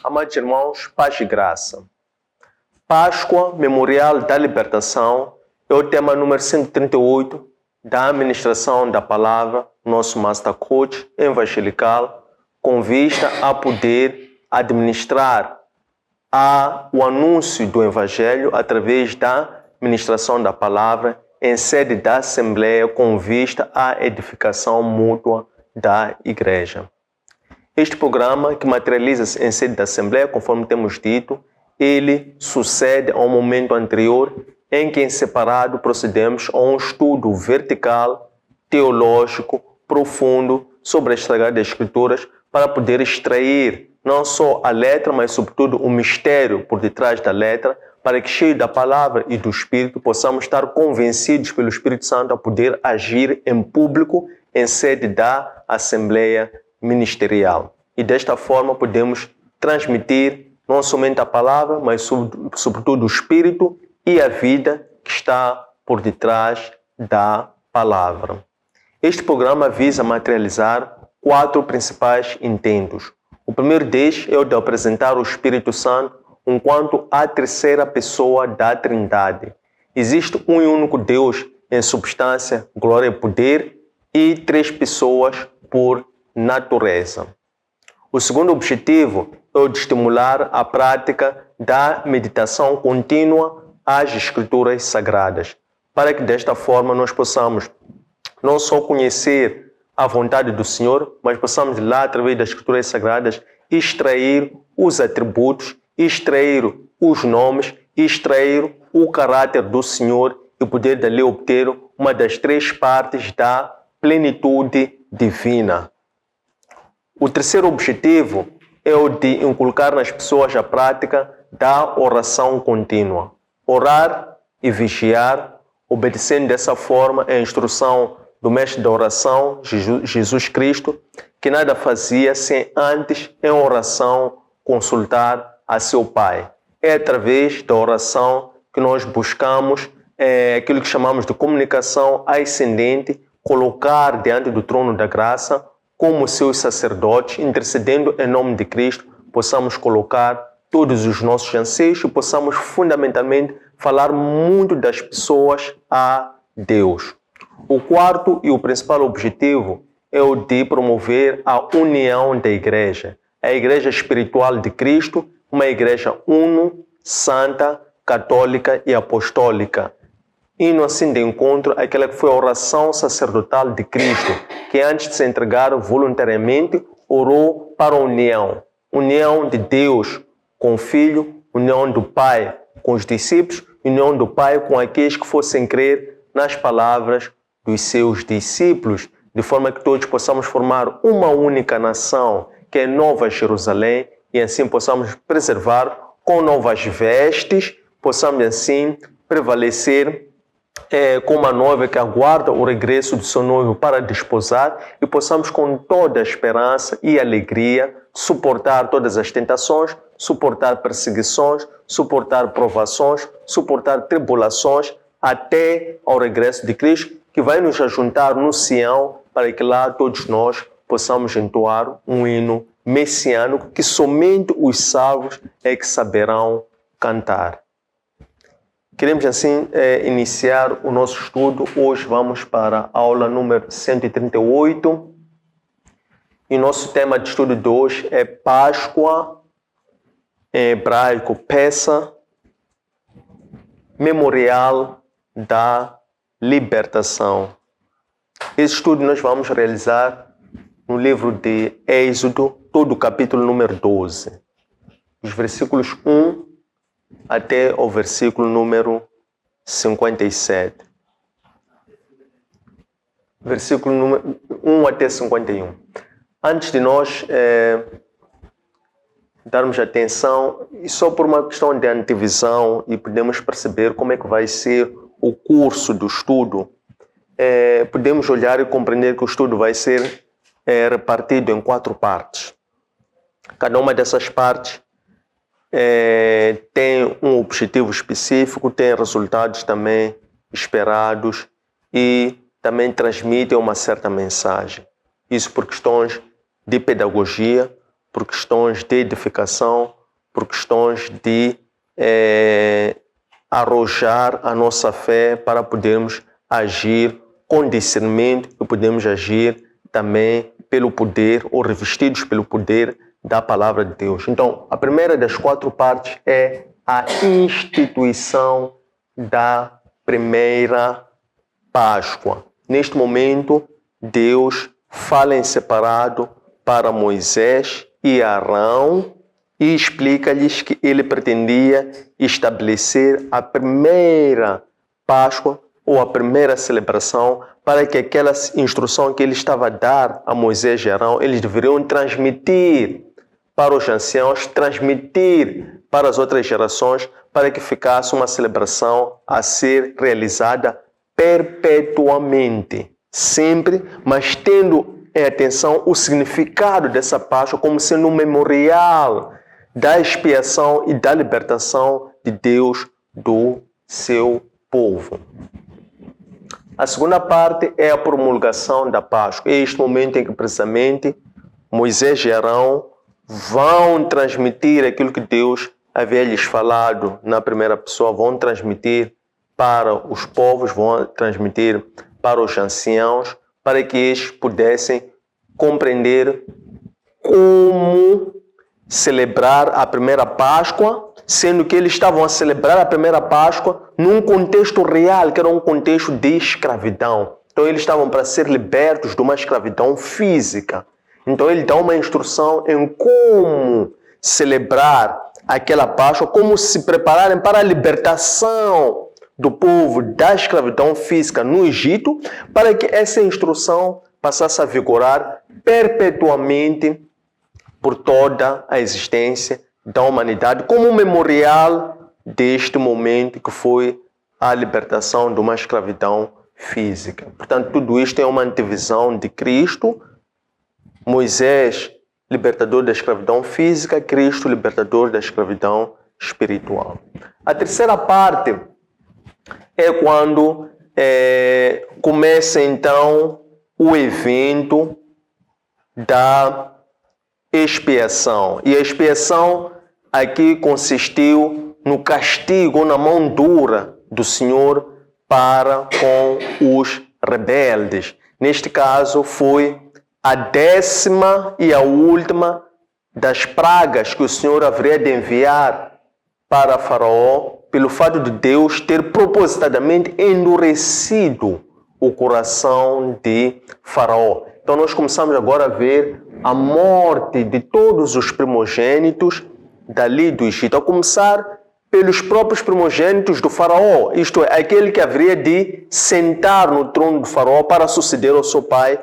Amados irmãos, paz e graça. Páscoa, Memorial da Libertação, é o tema número 138 da administração da palavra, nosso Master Coach evangelical, com vista a poder administrar o anúncio do Evangelho através da ministração da palavra em sede da Assembleia com vista à edificação mútua da Igreja. Este programa, que materializa-se em sede da Assembleia, conforme temos dito, ele sucede ao momento anterior em que, em separado, procedemos a um estudo vertical, teológico, profundo sobre as Sagradas Escrituras para poder extrair não só a letra, mas sobretudo o mistério por detrás da letra, para que, cheio da palavra e do Espírito, possamos estar convencidos pelo Espírito Santo a poder agir em público em sede da Assembleia Ministerial. E desta forma podemos transmitir não somente a palavra, mas sobretudo o Espírito e a vida que está por detrás da palavra. Este programa visa materializar 4 principais intentos. O primeiro deles é o de apresentar o Espírito Santo enquanto a terceira pessoa da Trindade. Existe um e único Deus em substância, glória e poder, e 3 pessoas por natureza. O segundo objetivo é o de estimular a prática da meditação contínua às Escrituras Sagradas, para que desta forma nós possamos não só conhecer a vontade do Senhor, mas possamos lá, através das Escrituras Sagradas, extrair os atributos, extrair os nomes, extrair o caráter do Senhor e poder dali obter uma das 3 partes da plenitude divina. O terceiro objetivo é o de inculcar nas pessoas a prática da oração contínua. Orar e vigiar, obedecendo dessa forma a instrução do mestre da oração, Jesus Cristo, que nada fazia sem antes, em oração, consultar a seu Pai. É através da oração que nós buscamos aquilo que chamamos de comunicação ascendente, colocar diante do trono da graça, como seus sacerdotes, intercedendo em nome de Cristo, possamos colocar todos os nossos anseios e possamos fundamentalmente falar muito das pessoas a Deus. O quarto e o principal objetivo é o de promover a união da igreja, a igreja espiritual de Cristo, uma igreja uno, santa, católica e apostólica, indo assim de encontro àquela que foi a oração sacerdotal de Cristo, que antes de se entregar voluntariamente, orou para a união de Deus com o Filho, união do Pai com os discípulos, união do Pai com aqueles que fossem crer nas palavras dos seus discípulos, de forma que todos possamos formar uma única nação, que é Nova Jerusalém, e assim possamos preservar com novas vestes, possamos assim prevalecer como a noiva que aguarda o regresso do seu noivo para desposar, e possamos com toda a esperança e alegria suportar todas as tentações, suportar perseguições, suportar provações, suportar tribulações, até ao regresso de Cristo, que vai nos ajuntar no Sião, para que lá todos nós possamos entoar um hino messiânico que somente os salvos é que saberão cantar. Queremos assim iniciar o nosso estudo. Hoje vamos para a aula número 138. E nosso tema de estudo de hoje é Páscoa, em hebraico Pessa, Memorial da Libertação. Esse estudo nós vamos realizar no livro de Êxodo, todo o capítulo número 12, os versículos 1 até o versículo número 57. Versículo número 1 até 51. Antes de nós darmos atenção, e só por uma questão de antevisão, e podemos perceber como é que vai ser o curso do estudo, podemos olhar e compreender que o estudo vai ser repartido em 4 partes. Cada uma dessas partes tem um objetivo específico, tem resultados também esperados e também transmite uma certa mensagem. Isso por questões de pedagogia, por questões de edificação, por questões de arrojar a nossa fé para podermos agir com discernimento e podemos agir também pelo poder ou revestidos pelo poder da palavra de Deus. Então, a primeira das 4 partes é a instituição da primeira Páscoa. Neste momento, Deus fala em separado para Moisés e Arão e explica-lhes que ele pretendia estabelecer a primeira Páscoa ou a primeira celebração para que aquela instrução que ele estava a dar a Moisés e Arão, eles deveriam transmitir para os anciãos, transmitir para as outras gerações, para que ficasse uma celebração a ser realizada perpetuamente, sempre, mas tendo em atenção o significado dessa Páscoa como sendo um memorial da expiação e da libertação de Deus do seu povo. A segunda parte é a promulgação da Páscoa. É este momento em que precisamente Moisés e Arão vão transmitir aquilo que Deus havia lhes falado na primeira pessoa, vão transmitir para os povos, vão transmitir para os anciãos, para que eles pudessem compreender como celebrar a primeira Páscoa, sendo que eles estavam a celebrar a primeira Páscoa num contexto real, que era um contexto de escravidão. Então eles estavam para ser libertos de uma escravidão física. Então ele dá uma instrução em como celebrar aquela Páscoa, como se prepararem para a libertação do povo da escravidão física no Egito, para que essa instrução passasse a vigorar perpetuamente por toda a existência da humanidade, como um memorial deste momento que foi a libertação de uma escravidão física. Portanto, tudo isto é uma antevisão de Cristo. Moisés, libertador da escravidão física, Cristo, libertador da escravidão espiritual. A terceira parte é quando começa então o evento da expiação. E a expiação aqui consistiu no castigo, na mão dura do Senhor para com os rebeldes. Neste caso foi a 10ª e a última das pragas que o Senhor haveria de enviar para Faraó, pelo fato de Deus ter propositadamente endurecido o coração de Faraó. Então nós começamos agora a ver a morte de todos os primogênitos dali do Egito, a começar pelos próprios primogênitos do Faraó, isto é, aquele que haveria de sentar no trono do Faraó para suceder ao seu pai,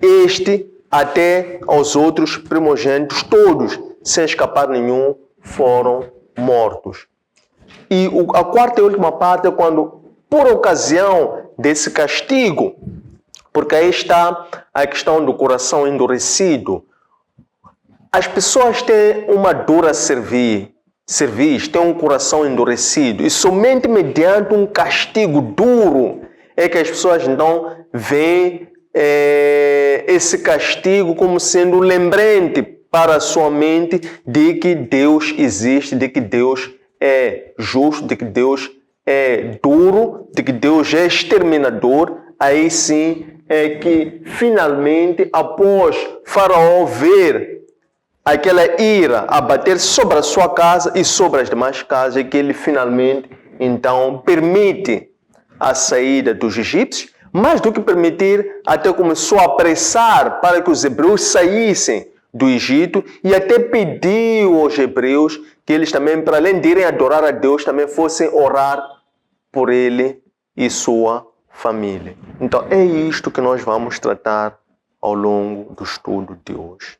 este até aos outros primogênitos, todos, sem escapar nenhum, foram mortos. E a quarta e última parte é quando, por ocasião desse castigo, porque aí está a questão do coração endurecido, as pessoas têm uma dura cerviz, têm um coração endurecido, e somente mediante um castigo duro é que as pessoas então veem esse castigo como sendo lembrante para a sua mente de que Deus existe, de que Deus é justo, de que Deus é duro, de que Deus é exterminador. Aí sim é que finalmente, após Faraó ver aquela ira abater sobre a sua casa e sobre as demais casas, é que ele finalmente então permite a saída dos egípcios. Mais do que permitir, até começou a apressar para que os hebreus saíssem do Egito e até pediu aos hebreus que eles também, para além de irem adorar a Deus, também fossem orar por ele e sua família. Então é isto que nós vamos tratar ao longo do estudo de hoje.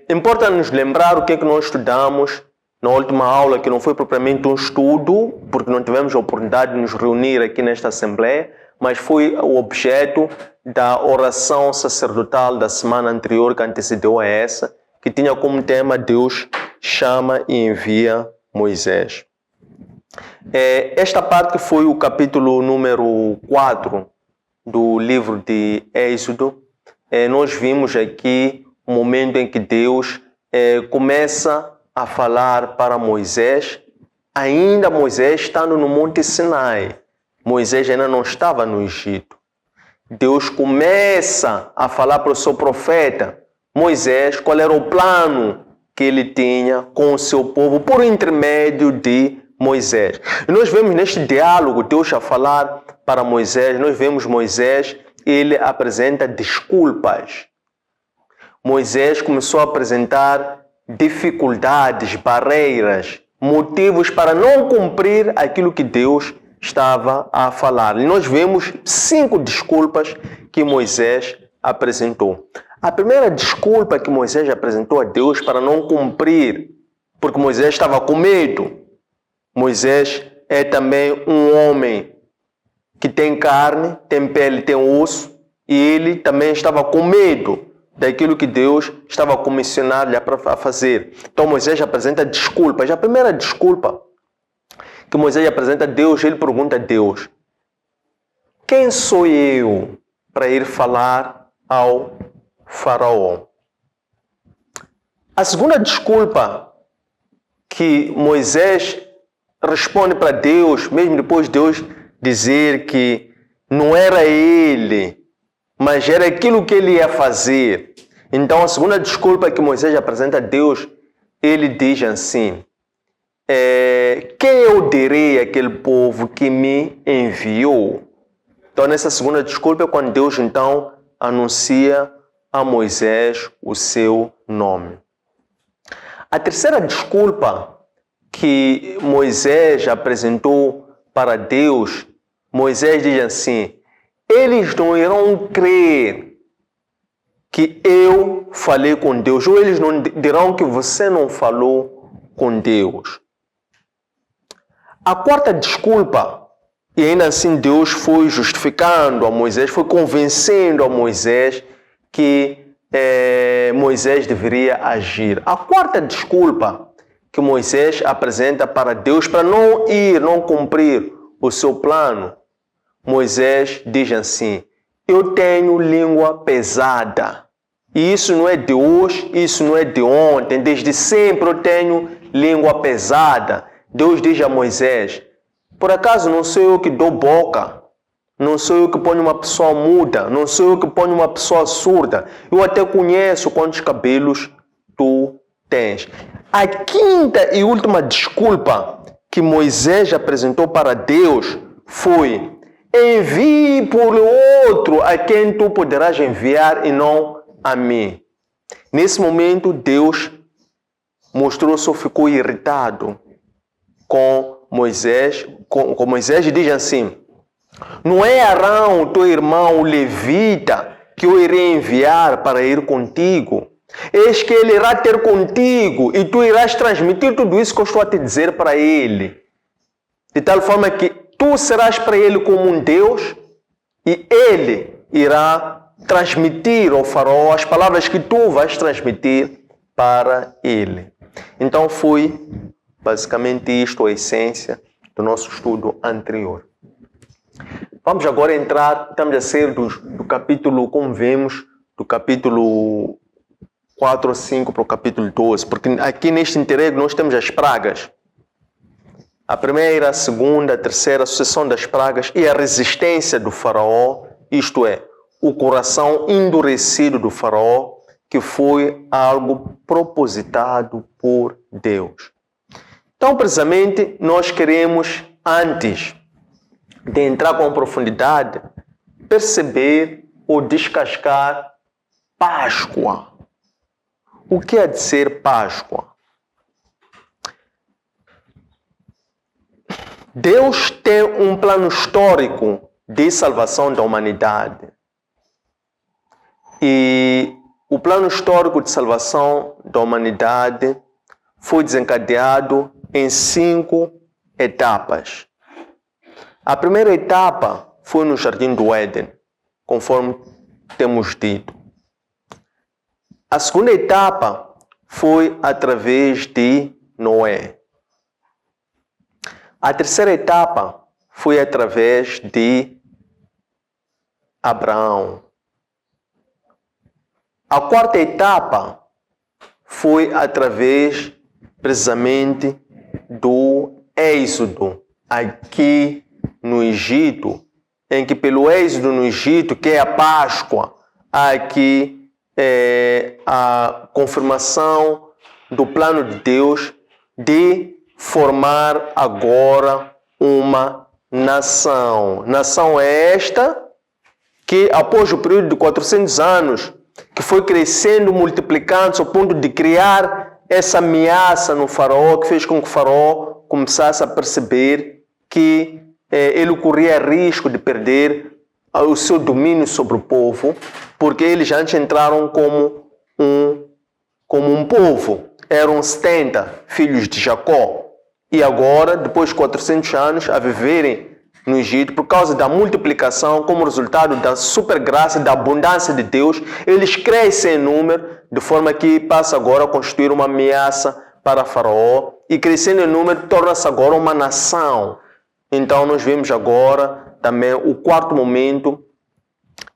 Importa nos lembrar o que é que nós estudamos na última aula, que não foi propriamente um estudo, porque não tivemos a oportunidade de nos reunir aqui nesta Assembleia, mas foi o objeto da oração sacerdotal da semana anterior, que antecedeu a essa, que tinha como tema Deus chama e envia Moisés. Esta parte foi o capítulo número 4 do livro de Êxodo. Nós vimos aqui o momento em que Deus começa a falar para Moisés, ainda Moisés estando no Monte Sinai. Moisés ainda não estava no Egito. Deus começa a falar para o seu profeta Moisés qual era o plano que ele tinha com o seu povo por intermédio de Moisés. E nós vemos neste diálogo Deus a falar para Moisés, nós vemos Moisés, ele apresenta desculpas. Moisés começou a apresentar dificuldades, barreiras, motivos para não cumprir aquilo que Deus estava a falar. E nós vemos 5 desculpas que Moisés apresentou. A primeira desculpa que Moisés apresentou a Deus para não cumprir, porque Moisés estava com medo. Moisés é também um homem que tem carne, tem pele, tem osso, e ele também estava com medo daquilo que Deus estava comissionando-lhe a fazer. Então Moisés apresenta desculpas. A primeira desculpa que Moisés apresenta a Deus, ele pergunta a Deus: quem sou eu para ir falar ao faraó? A segunda desculpa que Moisés responde para Deus, mesmo depois de Deus dizer que não era ele, mas era aquilo que ele ia fazer. Então a segunda desculpa que Moisés apresenta a Deus, ele diz assim: quem eu direi àquele povo que me enviou? Então nessa segunda desculpa é quando Deus então anuncia a Moisés o seu nome. A terceira desculpa que Moisés apresentou para Deus, Moisés diz assim: eles não irão crer que eu falei com Deus, ou eles não dirão que você não falou com Deus. A quarta desculpa, e ainda assim Deus foi justificando a Moisés, foi convencendo a Moisés que Moisés deveria agir. A quarta desculpa que Moisés apresenta para Deus para não cumprir o seu plano, Moisés diz assim: eu tenho língua pesada. E isso não é de hoje, isso não é de ontem, desde sempre eu tenho língua pesada. Deus diz a Moisés: por acaso não sou eu que dou boca? Não sou eu que ponho uma pessoa muda? Não sou eu que ponho uma pessoa surda? Eu até conheço quantos cabelos tu tens. A quinta e última desculpa que Moisés apresentou para Deus foi: envie por outro a quem tu poderás enviar e não a mim. Nesse momento, Deus mostrou-se ou ficou irritado com Moisés e diz assim: não é Arão, teu irmão, o levita, que eu irei enviar para ir contigo. Eis que ele irá ter contigo e tu irás transmitir tudo isso que eu estou a te dizer para ele. De tal forma que tu serás para ele como um Deus e ele irá transmitir ao faraó as palavras que tu vais transmitir para ele. Então foi basicamente isto a essência do nosso estudo anterior. Vamos agora entrar, estamos a ser do capítulo, como vemos, do capítulo 4 ou 5 para o capítulo 12, porque aqui neste interregno nós temos as pragas. A primeira, a segunda, a terceira, a sucessão das pragas e a resistência do faraó, isto é, o coração endurecido do faraó, que foi algo propositado por Deus. Então, precisamente, nós queremos, antes de entrar com profundidade, perceber ou descascar Páscoa. O que é de ser Páscoa? Deus tem um plano histórico de salvação da humanidade. E o plano histórico de salvação da humanidade foi desencadeado em 5 etapas. A primeira etapa foi no Jardim do Éden, conforme temos dito. A segunda etapa foi através de Noé. A terceira etapa foi através de Abraão. A quarta etapa foi através, precisamente, do êxodo aqui no Egito, em que pelo êxodo no Egito, que é a Páscoa, aqui a confirmação do plano de Deus de formar agora uma nação. Nação esta que, após o período de 400 anos, que foi crescendo, multiplicando-se ao ponto de criar essa ameaça no faraó, que fez com que o faraó começasse a perceber que ele corria risco de perder o seu domínio sobre o povo, porque eles antes entraram como um povo. Eram 70 filhos de Jacó. E agora, depois de 400 anos a viverem no Egito, por causa da multiplicação, como resultado da supergraça, da abundância de Deus, eles crescem em número, de forma que passa agora a constituir uma ameaça para Faraó, e crescendo em número, torna-se agora uma nação. Então nós vemos agora também o quarto momento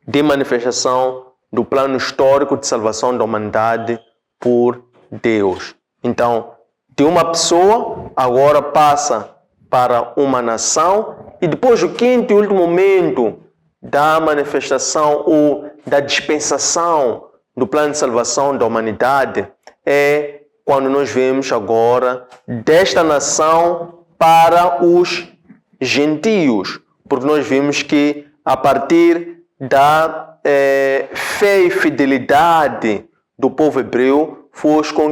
de manifestação do plano histórico de salvação da humanidade por Deus. Então, de uma pessoa, agora passa para uma nação, e depois o quinto e último momento da manifestação ou da dispensação do plano de salvação da humanidade é quando nós vemos agora desta nação para os gentios, porque nós vimos que a partir da fé e fidelidade do povo hebreu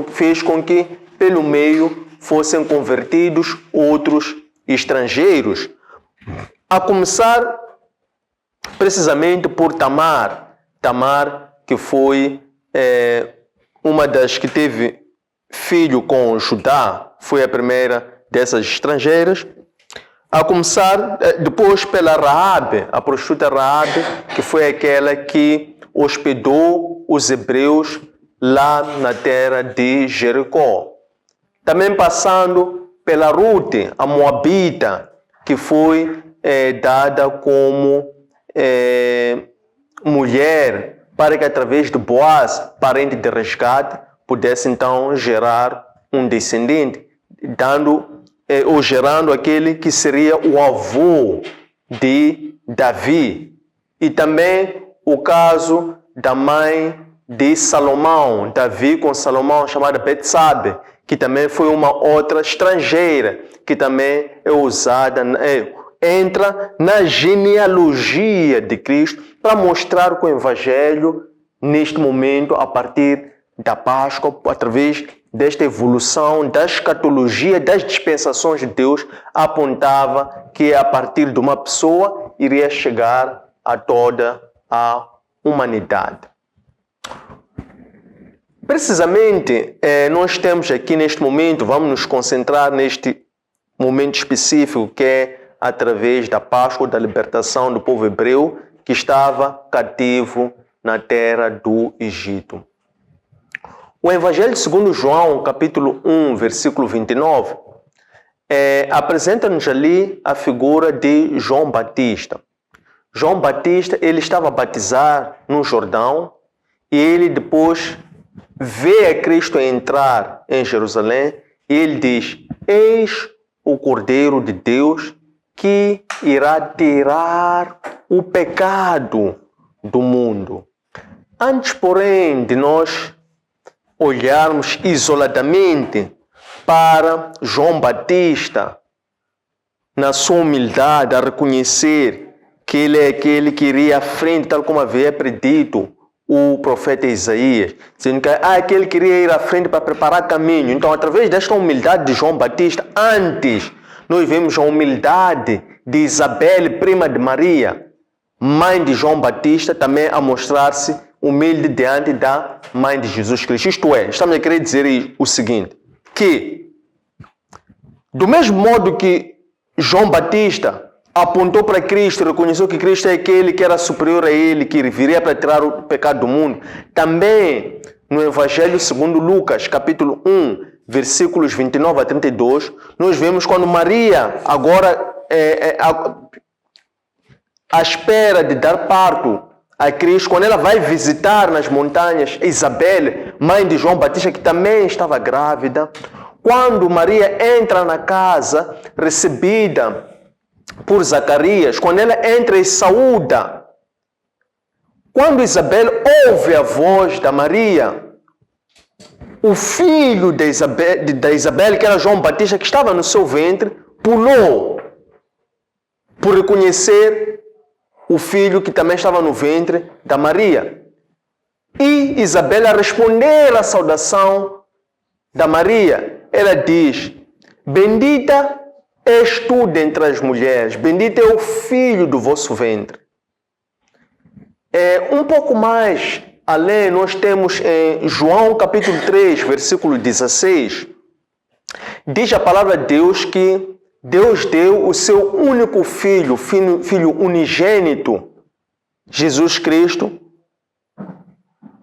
fez com que pelo meio fossem convertidos outros estrangeiros, a começar precisamente por Tamar, que foi uma das que teve filho com Judá, foi a primeira dessas estrangeiras, a começar depois pela Raabe, a prostituta Raabe, que foi aquela que hospedou os hebreus lá na terra de Jericó. Também passando pela Rute, a Moabita, que foi dada como mulher para que através de Boaz, parente de resgate, pudesse então gerar um descendente, ou gerando aquele que seria o avô de Davi. E também o caso da mãe de Salomão, Davi com Salomão, chamada Betsabe, que também foi uma outra estrangeira, que também é usada, entra na genealogia de Cristo para mostrar que o Evangelho, neste momento, a partir da Páscoa, através desta evolução da escatologia, das dispensações de Deus, apontava que a partir de uma pessoa iria chegar a toda a humanidade. Precisamente, nós temos aqui neste momento, vamos nos concentrar neste momento específico que é através da Páscoa, da libertação do povo hebreu que estava cativo na terra do Egito. O Evangelho segundo João, capítulo 1, versículo 29, apresenta-nos ali a figura de João Batista. João Batista, ele estava a batizar no Jordão e ele depois vê a Cristo entrar em Jerusalém e ele diz: eis o Cordeiro de Deus que irá tirar o pecado do mundo. Antes, porém, de nós olharmos isoladamente para João Batista, na sua humildade, a reconhecer que ele é aquele que iria à frente, tal como havia predito o profeta Isaías, dizendo que aquele queria ir à frente para preparar caminho. Então, através desta humildade de João Batista, antes nós vemos a humildade de Isabel, prima de Maria, mãe de João Batista, também a mostrar-se humilde diante da mãe de Jesus Cristo. Isto é, estamos a querer dizer o seguinte, que do mesmo modo que João Batista apontou para Cristo, reconheceu que Cristo é aquele que era superior a ele, que viria para tirar o pecado do mundo. Também no Evangelho segundo Lucas, capítulo 1, versículos 29 a 32, nós vemos quando Maria, agora à espera de dar parto a Cristo, quando ela vai visitar nas montanhas Isabel, mãe de João Batista, que também estava grávida, quando Maria entra na casa recebida por Zacarias, quando ela entra e saúda, quando Isabel ouve a voz da Maria, o filho da Isabel, que era João Batista, que estava no seu ventre, pulou por reconhecer o filho que também estava no ventre da Maria. E Isabel, a responder à saudação da Maria, ela diz: bendita és tu dentre as mulheres, bendito é o filho do vosso ventre. Um pouco mais além, nós temos em João capítulo 3, versículo 16, diz a palavra de Deus que Deus deu o seu único filho, filho unigênito, Jesus Cristo,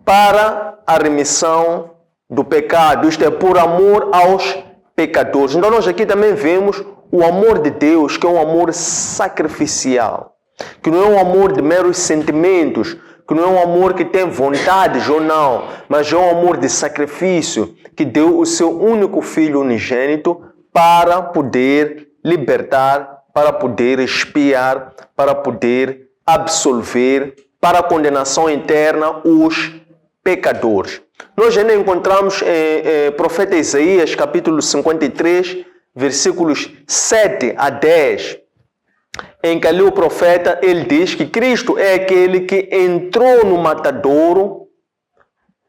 para a remissão do pecado, isto é, por amor aos pecadores. Então nós aqui também vemos o amor de Deus, que é um amor sacrificial, que não é um amor de meros sentimentos, que não é um amor que tem vontades ou não, mas é um amor de sacrifício, que deu o seu único filho unigênito para poder libertar, para poder expiar, para poder absolver, para a condenação eterna, os pecadores. Nós ainda encontramos em profeta Isaías, capítulo 53, versículos 7 a 10, em que ali o profeta, ele diz que Cristo é aquele que entrou no matadouro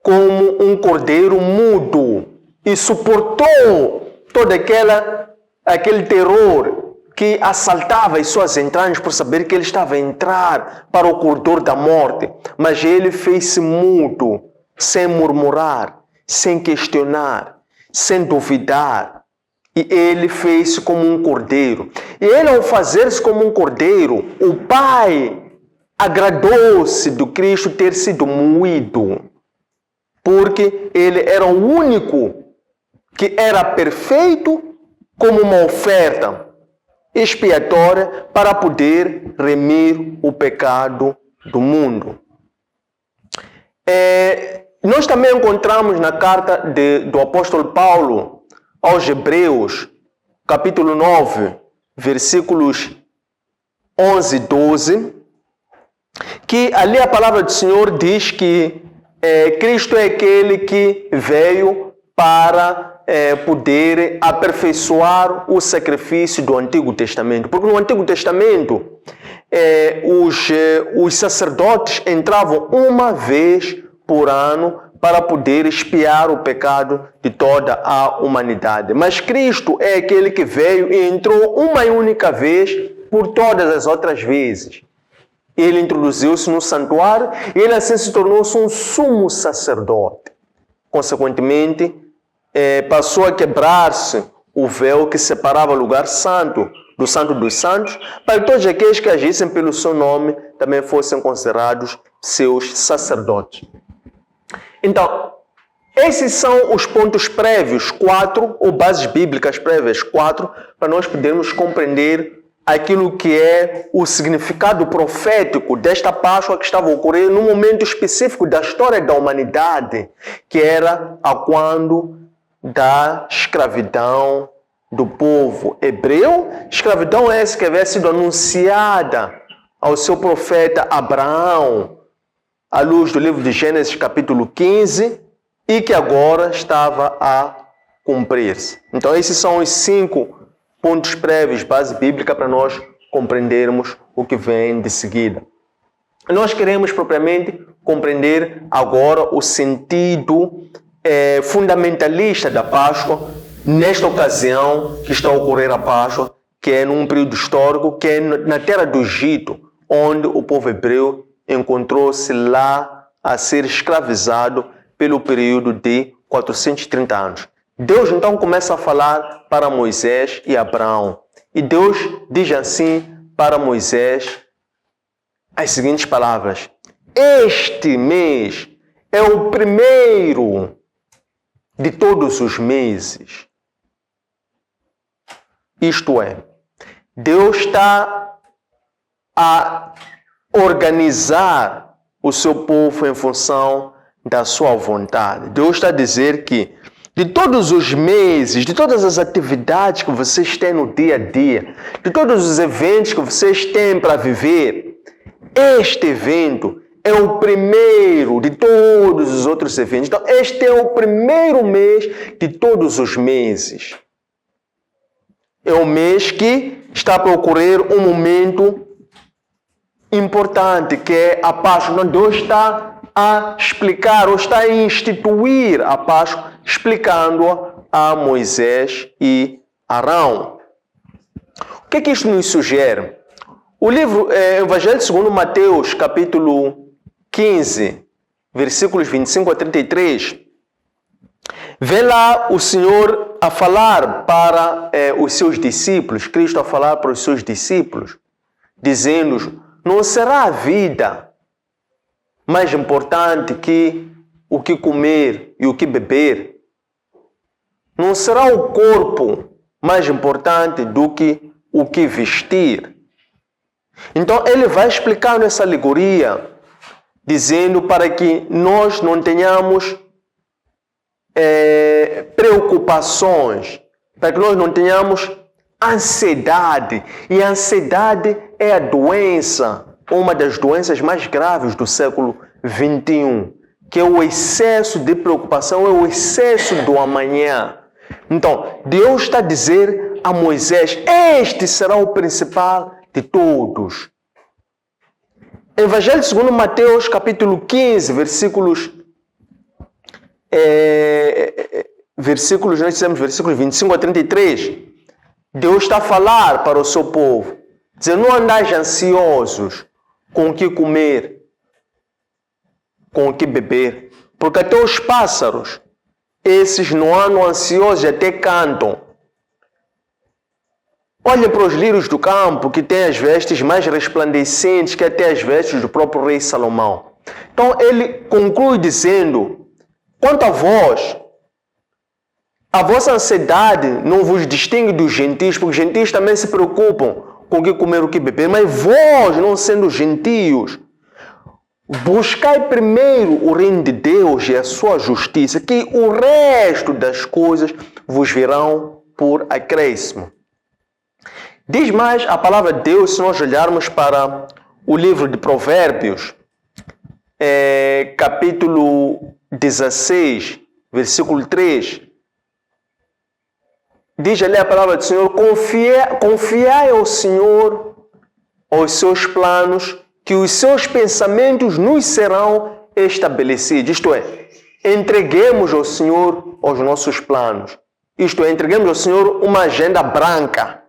como um cordeiro mudo e suportou todo aquele terror que assaltava as suas entranhas por saber que ele estava a entrar para o corredor da morte. Mas ele fez-se mudo, sem murmurar, sem questionar, sem duvidar. E ele fez-se como um cordeiro. E ele, ao fazer-se como um cordeiro, o Pai agradou-se do Cristo ter sido moído, porque ele era o único que era perfeito como uma oferta expiatória para poder remir o pecado do mundo. Nós também encontramos na carta do apóstolo Paulo aos Hebreus, capítulo 9, versículos 11 e 12, que ali a palavra do Senhor diz que Cristo é aquele que veio para poder aperfeiçoar o sacrifício do Antigo Testamento. Porque no Antigo Testamento, os sacerdotes entravam uma vez por ano para poder expiar o pecado de toda a humanidade. Mas Cristo é aquele que veio e entrou uma única vez por todas as outras vezes. Ele introduziu-se no santuário e ele assim se tornou-se um sumo sacerdote. Consequentemente, passou a quebrar-se o véu que separava o lugar santo do Santo dos Santos, para que todos aqueles que agissem pelo seu nome também fossem considerados seus sacerdotes. Então, esses são os pontos prévios, 4, ou bases bíblicas prévias, 4, para nós podermos compreender aquilo que é o significado profético desta Páscoa que estava ocorrendo num momento específico da história da humanidade, que era a quando da escravidão do povo hebreu, escravidão essa que havia sido anunciada ao seu profeta Abraão, à luz do livro de Gênesis capítulo 15, e que agora estava a cumprir-se. Então esses são os 5 pontos prévios, base bíblica, para nós compreendermos o que vem de seguida. Nós queremos propriamente compreender agora o sentido fundamentalista da Páscoa, nesta ocasião que está a ocorrer a Páscoa, que é num período histórico, que é na terra do Egito, onde o povo hebreu encontrou-se lá a ser escravizado pelo período de 430 anos. Deus então começa a falar para Moisés e Abraão. E Deus diz assim para Moisés as seguintes palavras: este mês é o primeiro de todos os meses. Isto é, Deus está a organizar o seu povo em função da sua vontade. Deus está a dizer que de todos os meses, de todas as atividades que vocês têm no dia a dia, de todos os eventos que vocês têm para viver, este evento é o primeiro de todos os outros eventos. Então, este é o primeiro mês de todos os meses. É um mês que está para ocorrer um momento importante, que é a Páscoa. Então, Deus está a explicar, ou está a instituir a Páscoa, explicando-a a Moisés e Arão. O que é que isto nos sugere? O livro Evangelho segundo Mateus, capítulo 15, versículos 25 a 33, vê lá o Senhor a falar para os seus discípulos, Cristo a falar para os seus discípulos, dizendo-lhes: não será a vida mais importante que o que comer e o que beber? Não será o corpo mais importante do que o que vestir? Então ele vai explicar nessa alegoria, dizendo para que nós não tenhamos preocupações, para que nós não tenhamos ansiedade. E a ansiedade é a doença, uma das doenças mais graves do século XXI, que é o excesso de preocupação, é o excesso do amanhã. Então, Deus está a dizer a Moisés: este será o principal de todos. Evangelho segundo Mateus, capítulo 15, nós dizemos versículos 25 a 33, Deus está a falar para o seu povo, dizendo: não andais ansiosos com o que comer, com o que beber, porque até os pássaros, esses não andam ansiosos e até cantam. Olha para os lírios do campo, que têm as vestes mais resplandecentes que até as vestes do próprio rei Salomão. Então ele conclui dizendo: quanto a vós, a vossa ansiedade não vos distingue dos gentios, porque os gentios também se preocupam com o que comer e o que beber, mas vós, não sendo gentios, buscai primeiro o reino de Deus e a sua justiça, que o resto das coisas vos virão por acréscimo. Diz mais a palavra de Deus, se nós olharmos para o livro de Provérbios, capítulo 16, versículo 3. Diz ali a palavra do Senhor: confiai ao Senhor os seus planos, que os seus pensamentos nos serão estabelecidos. Isto é, entreguemos ao Senhor os nossos planos. Isto é, entreguemos ao Senhor uma agenda branca,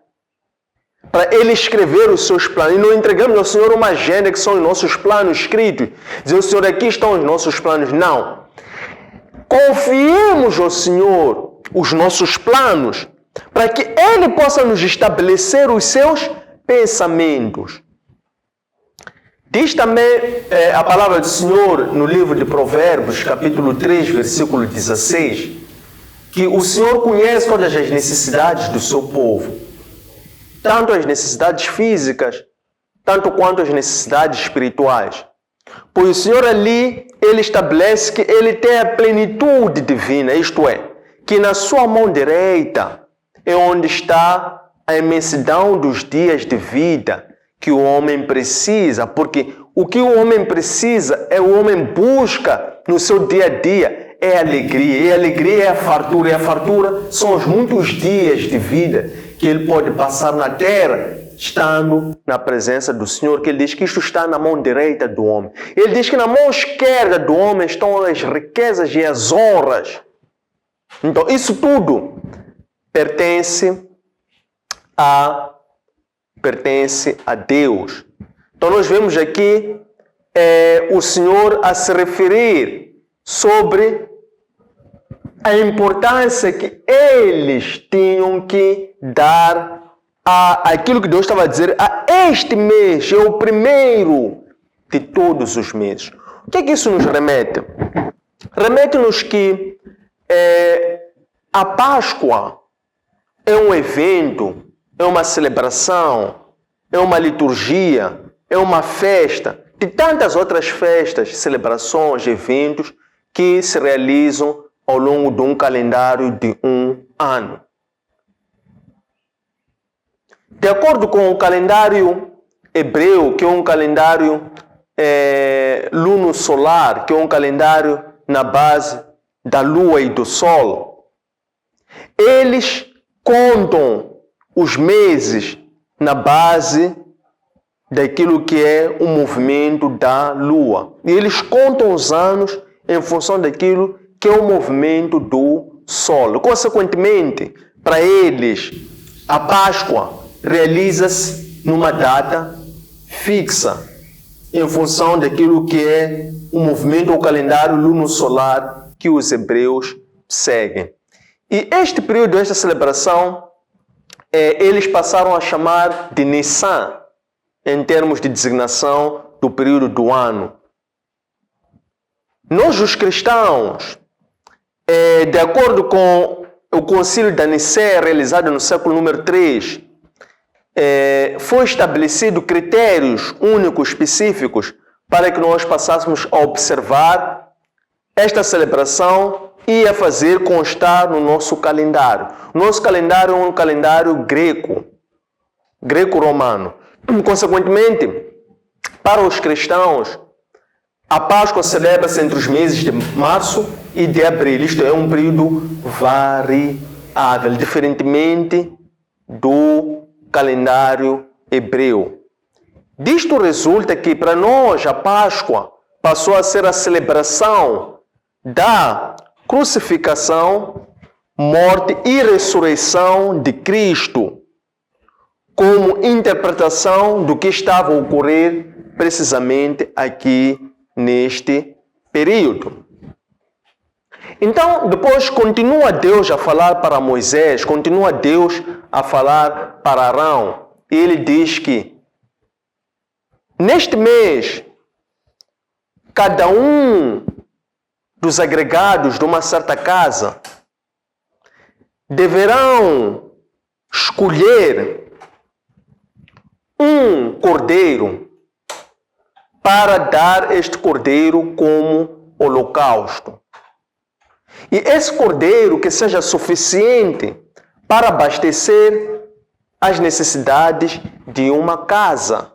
para Ele escrever os seus planos. E não entregamos ao Senhor uma agenda que são os nossos planos escritos. Dizer: o Senhor, aqui estão os nossos planos. Não. Confiemos ao Senhor os nossos planos, para que Ele possa nos estabelecer os seus pensamentos. Diz também a palavra do Senhor no livro de Provérbios, capítulo 3, versículo 16, que o Senhor conhece todas as necessidades do seu povo, tanto as necessidades físicas, tanto quanto as necessidades espirituais. Pois o Senhor ali, Ele estabelece que Ele tem a plenitude divina, isto é, que na sua mão direita é onde está a imensidão dos dias de vida que o homem precisa, porque o que o homem precisa, o homem busca no seu dia a dia, é alegria, e a alegria é a fartura, e a fartura são os muitos dias de vida que ele pode passar na terra, estando na presença do Senhor, que ele diz que isto está na mão direita do homem. Ele diz que na mão esquerda do homem estão as riquezas e as honras. Então, isso tudo pertence a Deus. Então nós vemos aqui o Senhor a se referir sobre a importância que eles tinham que dar a aquilo que Deus estava a dizer: a este mês é o primeiro de todos os meses. O que é que isso nos remete? Remete-nos que a Páscoa é um evento, é uma celebração, é uma liturgia, é uma festa de tantas outras festas, celebrações, eventos que se realizam ao longo de um calendário de um ano. De acordo com o calendário hebreu, que é um calendário luno-solar, que é um calendário na base da lua e do sol, eles contam os meses na base daquilo que é o movimento da lua. E eles contam os anos em função daquilo que é o movimento do sol. Consequentemente, para eles, a Páscoa realiza-se numa data fixa, em função daquilo que é o movimento ou calendário luno-solar que os hebreus seguem. E este período, esta celebração, eles passaram a chamar de Nissan, em termos de designação do período do ano. Nós, os cristãos, de acordo com o concílio da Nicéia, realizado no século número 3, foi estabelecido critérios únicos, específicos, para que nós passássemos a observar esta celebração e a fazer constar no nosso calendário. Nosso calendário é um calendário greco-romano. Consequentemente, para os cristãos, a Páscoa celebra-se entre os meses de março e de abril. Isto é um período variável, diferentemente do calendário hebreu. Disto resulta que para nós a Páscoa passou a ser a celebração da crucificação, morte e ressurreição de Cristo, como interpretação do que estava a ocorrer precisamente aqui neste período. Então, depois continua Deus a falar para Moisés, continua Deus a falar para Arão. E ele diz que neste mês, cada um dos agregados de uma certa casa deverão escolher um cordeiro para dar este cordeiro como holocausto. E esse cordeiro que seja suficiente para abastecer as necessidades de uma casa.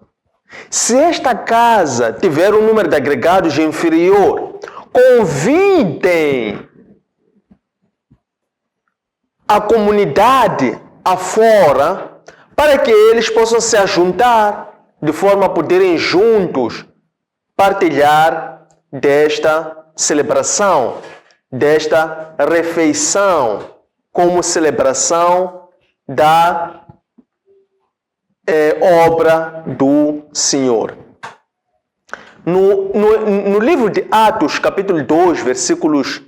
Se esta casa tiver um número de agregados inferior, convidem a comunidade afora para que eles possam se ajuntar de forma a poderem juntos partilhar desta celebração, desta refeição, como celebração da obra do Senhor. No livro de Atos, capítulo 2, versículos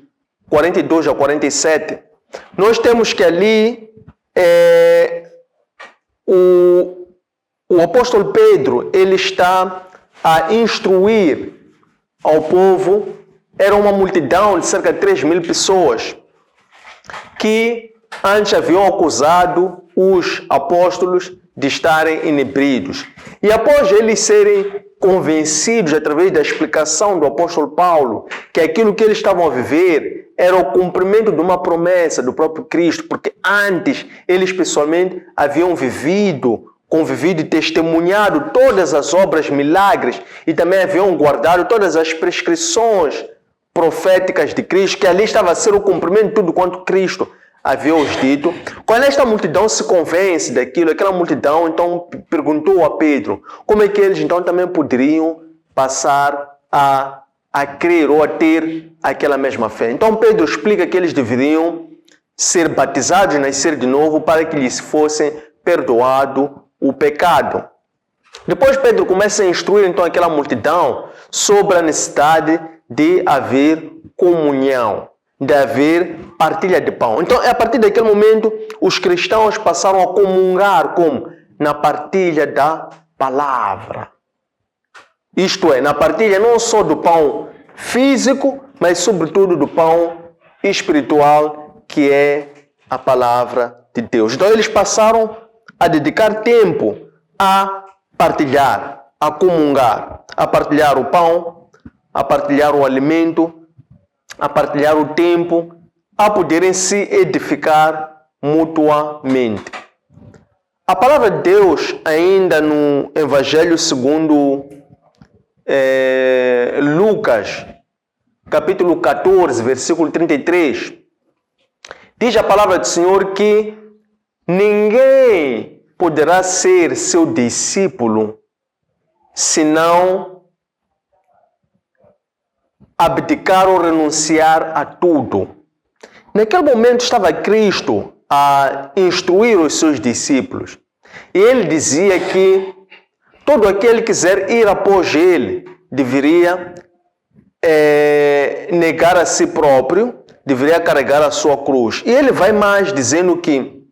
42 a 47, nós temos que ali o apóstolo Pedro, ele está a instruir ao povo. Era uma multidão de cerca de 3.000 pessoas que antes haviam acusado os apóstolos de estarem inebridos. E após eles serem convencidos através da explicação do apóstolo Paulo que aquilo que eles estavam a viver era o cumprimento de uma promessa do próprio Cristo, porque antes eles pessoalmente haviam convivido e testemunhado todas as obras, milagres, e também haviam guardado todas as prescrições proféticas de Cristo, que ali estava a ser o cumprimento de tudo quanto Cristo havia os dito. Quando esta multidão se convence daquilo, aquela multidão então perguntou a Pedro como é que eles então também poderiam passar a crer ou a ter aquela mesma fé. Então Pedro explica que eles deveriam ser batizados e nascer de novo para que lhes fosse perdoado o pecado. Depois Pedro começa a instruir então aquela multidão sobre a necessidade de haver comunhão, de haver partilha de pão. Então, a partir daquele momento, os cristãos passaram a comungar como? Na partilha da palavra. Isto é, na partilha não só do pão físico, mas sobretudo do pão espiritual, que é a palavra de Deus. Então, eles passaram a dedicar tempo a partilhar. a comungar, a partilhar o pão, a partilhar o alimento, a partilhar o tempo, a poderem se edificar mutuamente. A palavra de Deus, ainda no Evangelho segundo Lucas, capítulo 14, versículo 33, diz a palavra do Senhor que ninguém poderá ser seu discípulo senão abdicar ou renunciar a tudo. Naquele momento estava Cristo a instruir os seus discípulos. E ele dizia que todo aquele que quiser ir após ele deveria negar a si próprio, deveria carregar a sua cruz. E ele vai mais dizendo que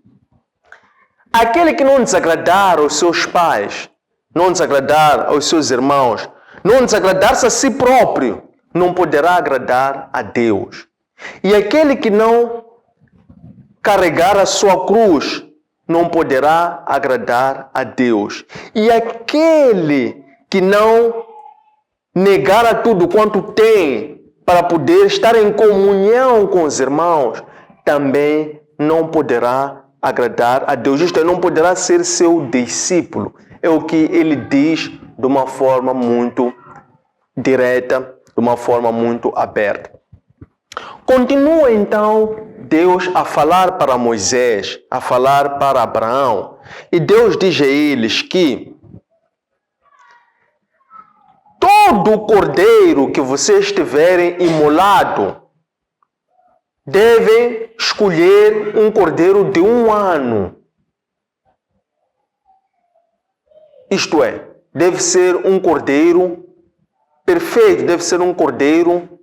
aquele que não desagradar aos seus pais, não desagradar aos seus irmãos, não desagradar-se a si próprio, não poderá agradar a Deus. E aquele que não carregar a sua cruz não poderá agradar a Deus. E aquele que não negar a tudo quanto tem para poder estar em comunhão com os irmãos, também não poderá agradar a Deus. Isto é, não poderá ser seu discípulo. É o que ele diz de uma forma muito direta, de uma forma muito aberta. Continua então Deus a falar para Moisés, a falar para Abraão. E Deus diz a eles que todo cordeiro que vocês tiverem imolado, devem escolher um cordeiro de 1 ano. Isto é, deve ser um cordeiro perfeito, deve ser um cordeiro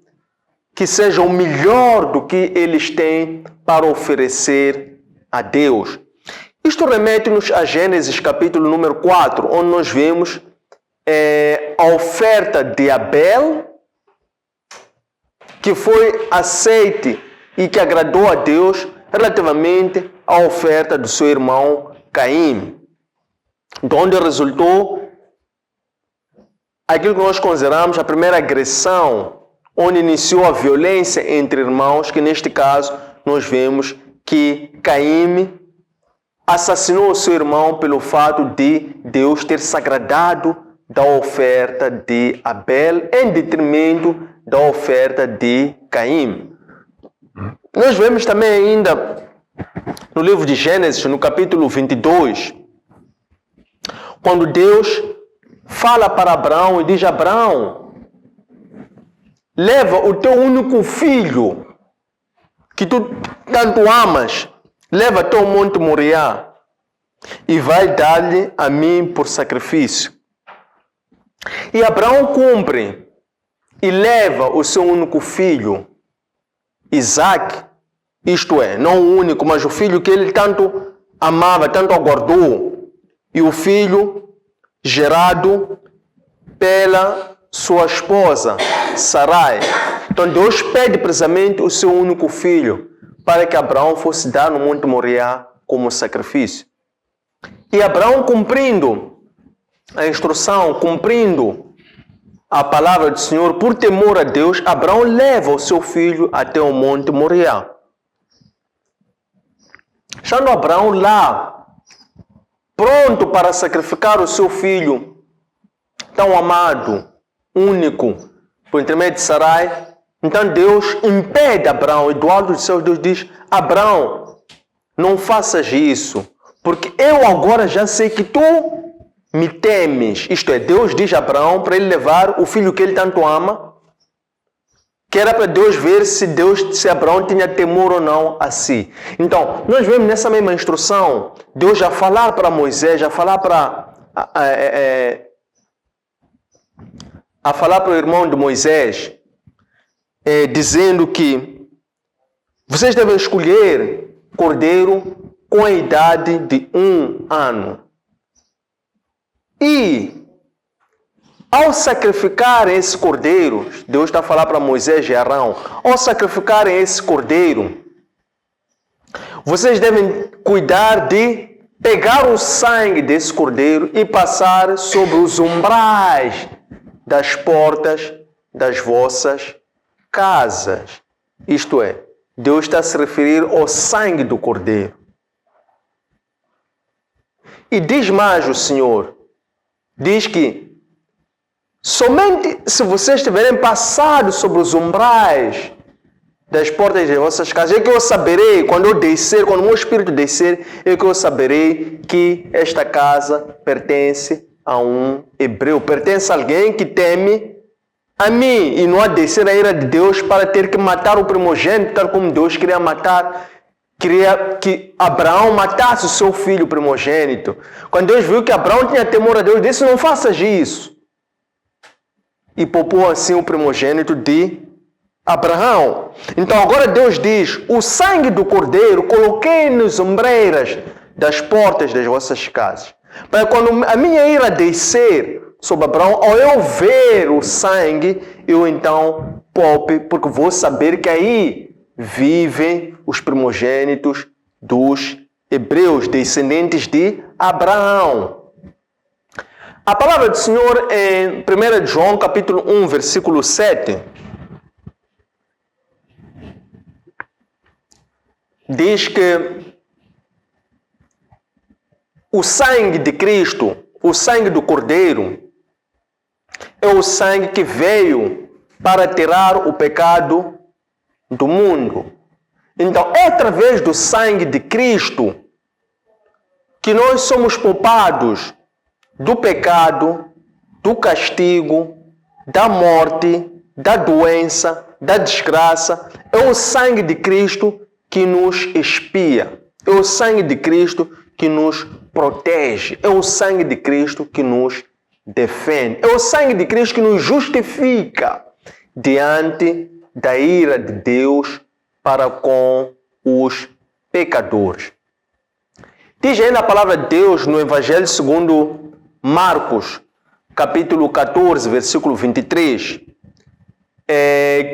que seja o melhor do que eles têm para oferecer a Deus. Isto remete-nos a Gênesis capítulo número 4, onde nós vemos a oferta de Abel, que foi aceite e que agradou a Deus relativamente à oferta do seu irmão Caim, de onde resultou aquilo que nós consideramos a primeira agressão, onde iniciou a violência entre irmãos, que neste caso nós vemos que Caim assassinou o seu irmão pelo fato de Deus ter se agradado da oferta de Abel em detrimento da oferta de Caim. Nós vemos também ainda no livro de Gênesis, no capítulo 22, quando Deus fala para Abraão e diz: Abraão, leva o teu único filho, que tu tanto amas, leva até o Monte Moriá e vai dar-lhe a mim por sacrifício. E Abraão cumpre e leva o seu único filho, Isaque, isto é, não o único, mas o filho que ele tanto amava, tanto aguardou, e o filho gerado pela sua esposa, Sarai. Então Deus pede precisamente o seu único filho para que Abraão fosse dar no Monte Moriá como sacrifício. E Abraão, cumprindo a instrução, cumprindo a palavra do Senhor, por temor a Deus, Abraão leva o seu filho até o Monte Moriá. Estando Abraão lá, pronto para sacrificar o seu filho tão amado, único, por intermédio de Sarai, então Deus impede Abraão, e do alto dos céus Deus diz: Abraão, não faças isso, porque eu agora já sei que tu me temes. Isto é, Deus diz a Abraão para ele levar o filho que ele tanto ama, que era para Deus ver se Abraão tinha temor ou não a si. Então, nós vemos nessa mesma instrução, Deus já falar para Moisés, já falar para falar para o irmão de Moisés, dizendo que vocês devem escolher cordeiro com a idade de 1 ano. E ao sacrificarem esse cordeiro, Deus está a falar para Moisés e Arão, ao sacrificarem esse cordeiro, vocês devem cuidar de pegar o sangue desse cordeiro e passar sobre os umbrais das portas das vossas casas. Isto é, Deus está a se referir ao sangue do cordeiro. E diz mais o Senhor, diz que somente se vocês tiverem passado sobre os umbrais das portas das vossas casas, é que eu saberei, quando eu descer, quando o meu espírito descer, é que eu saberei que esta casa pertence a um hebreu, pertence a alguém que teme a mim, e não há descer a ira de Deus para ter que matar o primogênito, tal como Deus queria matar, queria que Abraão matasse o seu filho primogênito. Quando Deus viu que Abraão tinha temor a Deus, disse: não faças isso. E poupou assim o primogênito de Abraão. Então agora Deus diz: o sangue do cordeiro coloquei nas ombreiras das portas das vossas casas, para quando a minha ira descer sobre Abraão, ao eu ver o sangue, eu então poupe, porque vou saber que aí vivem os primogênitos dos hebreus, descendentes de Abraão. A palavra do Senhor em 1 João capítulo 1, versículo 7, diz que o sangue de Cristo, o sangue do Cordeiro, é o sangue que veio para tirar o pecado do mundo. Então, é através do sangue de Cristo que nós somos poupados do pecado, do castigo, da morte, da doença, da desgraça. É o sangue de Cristo que nos expia. É o sangue de Cristo que nos protege. É o sangue de Cristo que nos defende. É o sangue de Cristo que nos justifica diante da ira de Deus para com os pecadores. Diz ainda a palavra de Deus no Evangelho segundo Marcos, capítulo 14, versículo 23,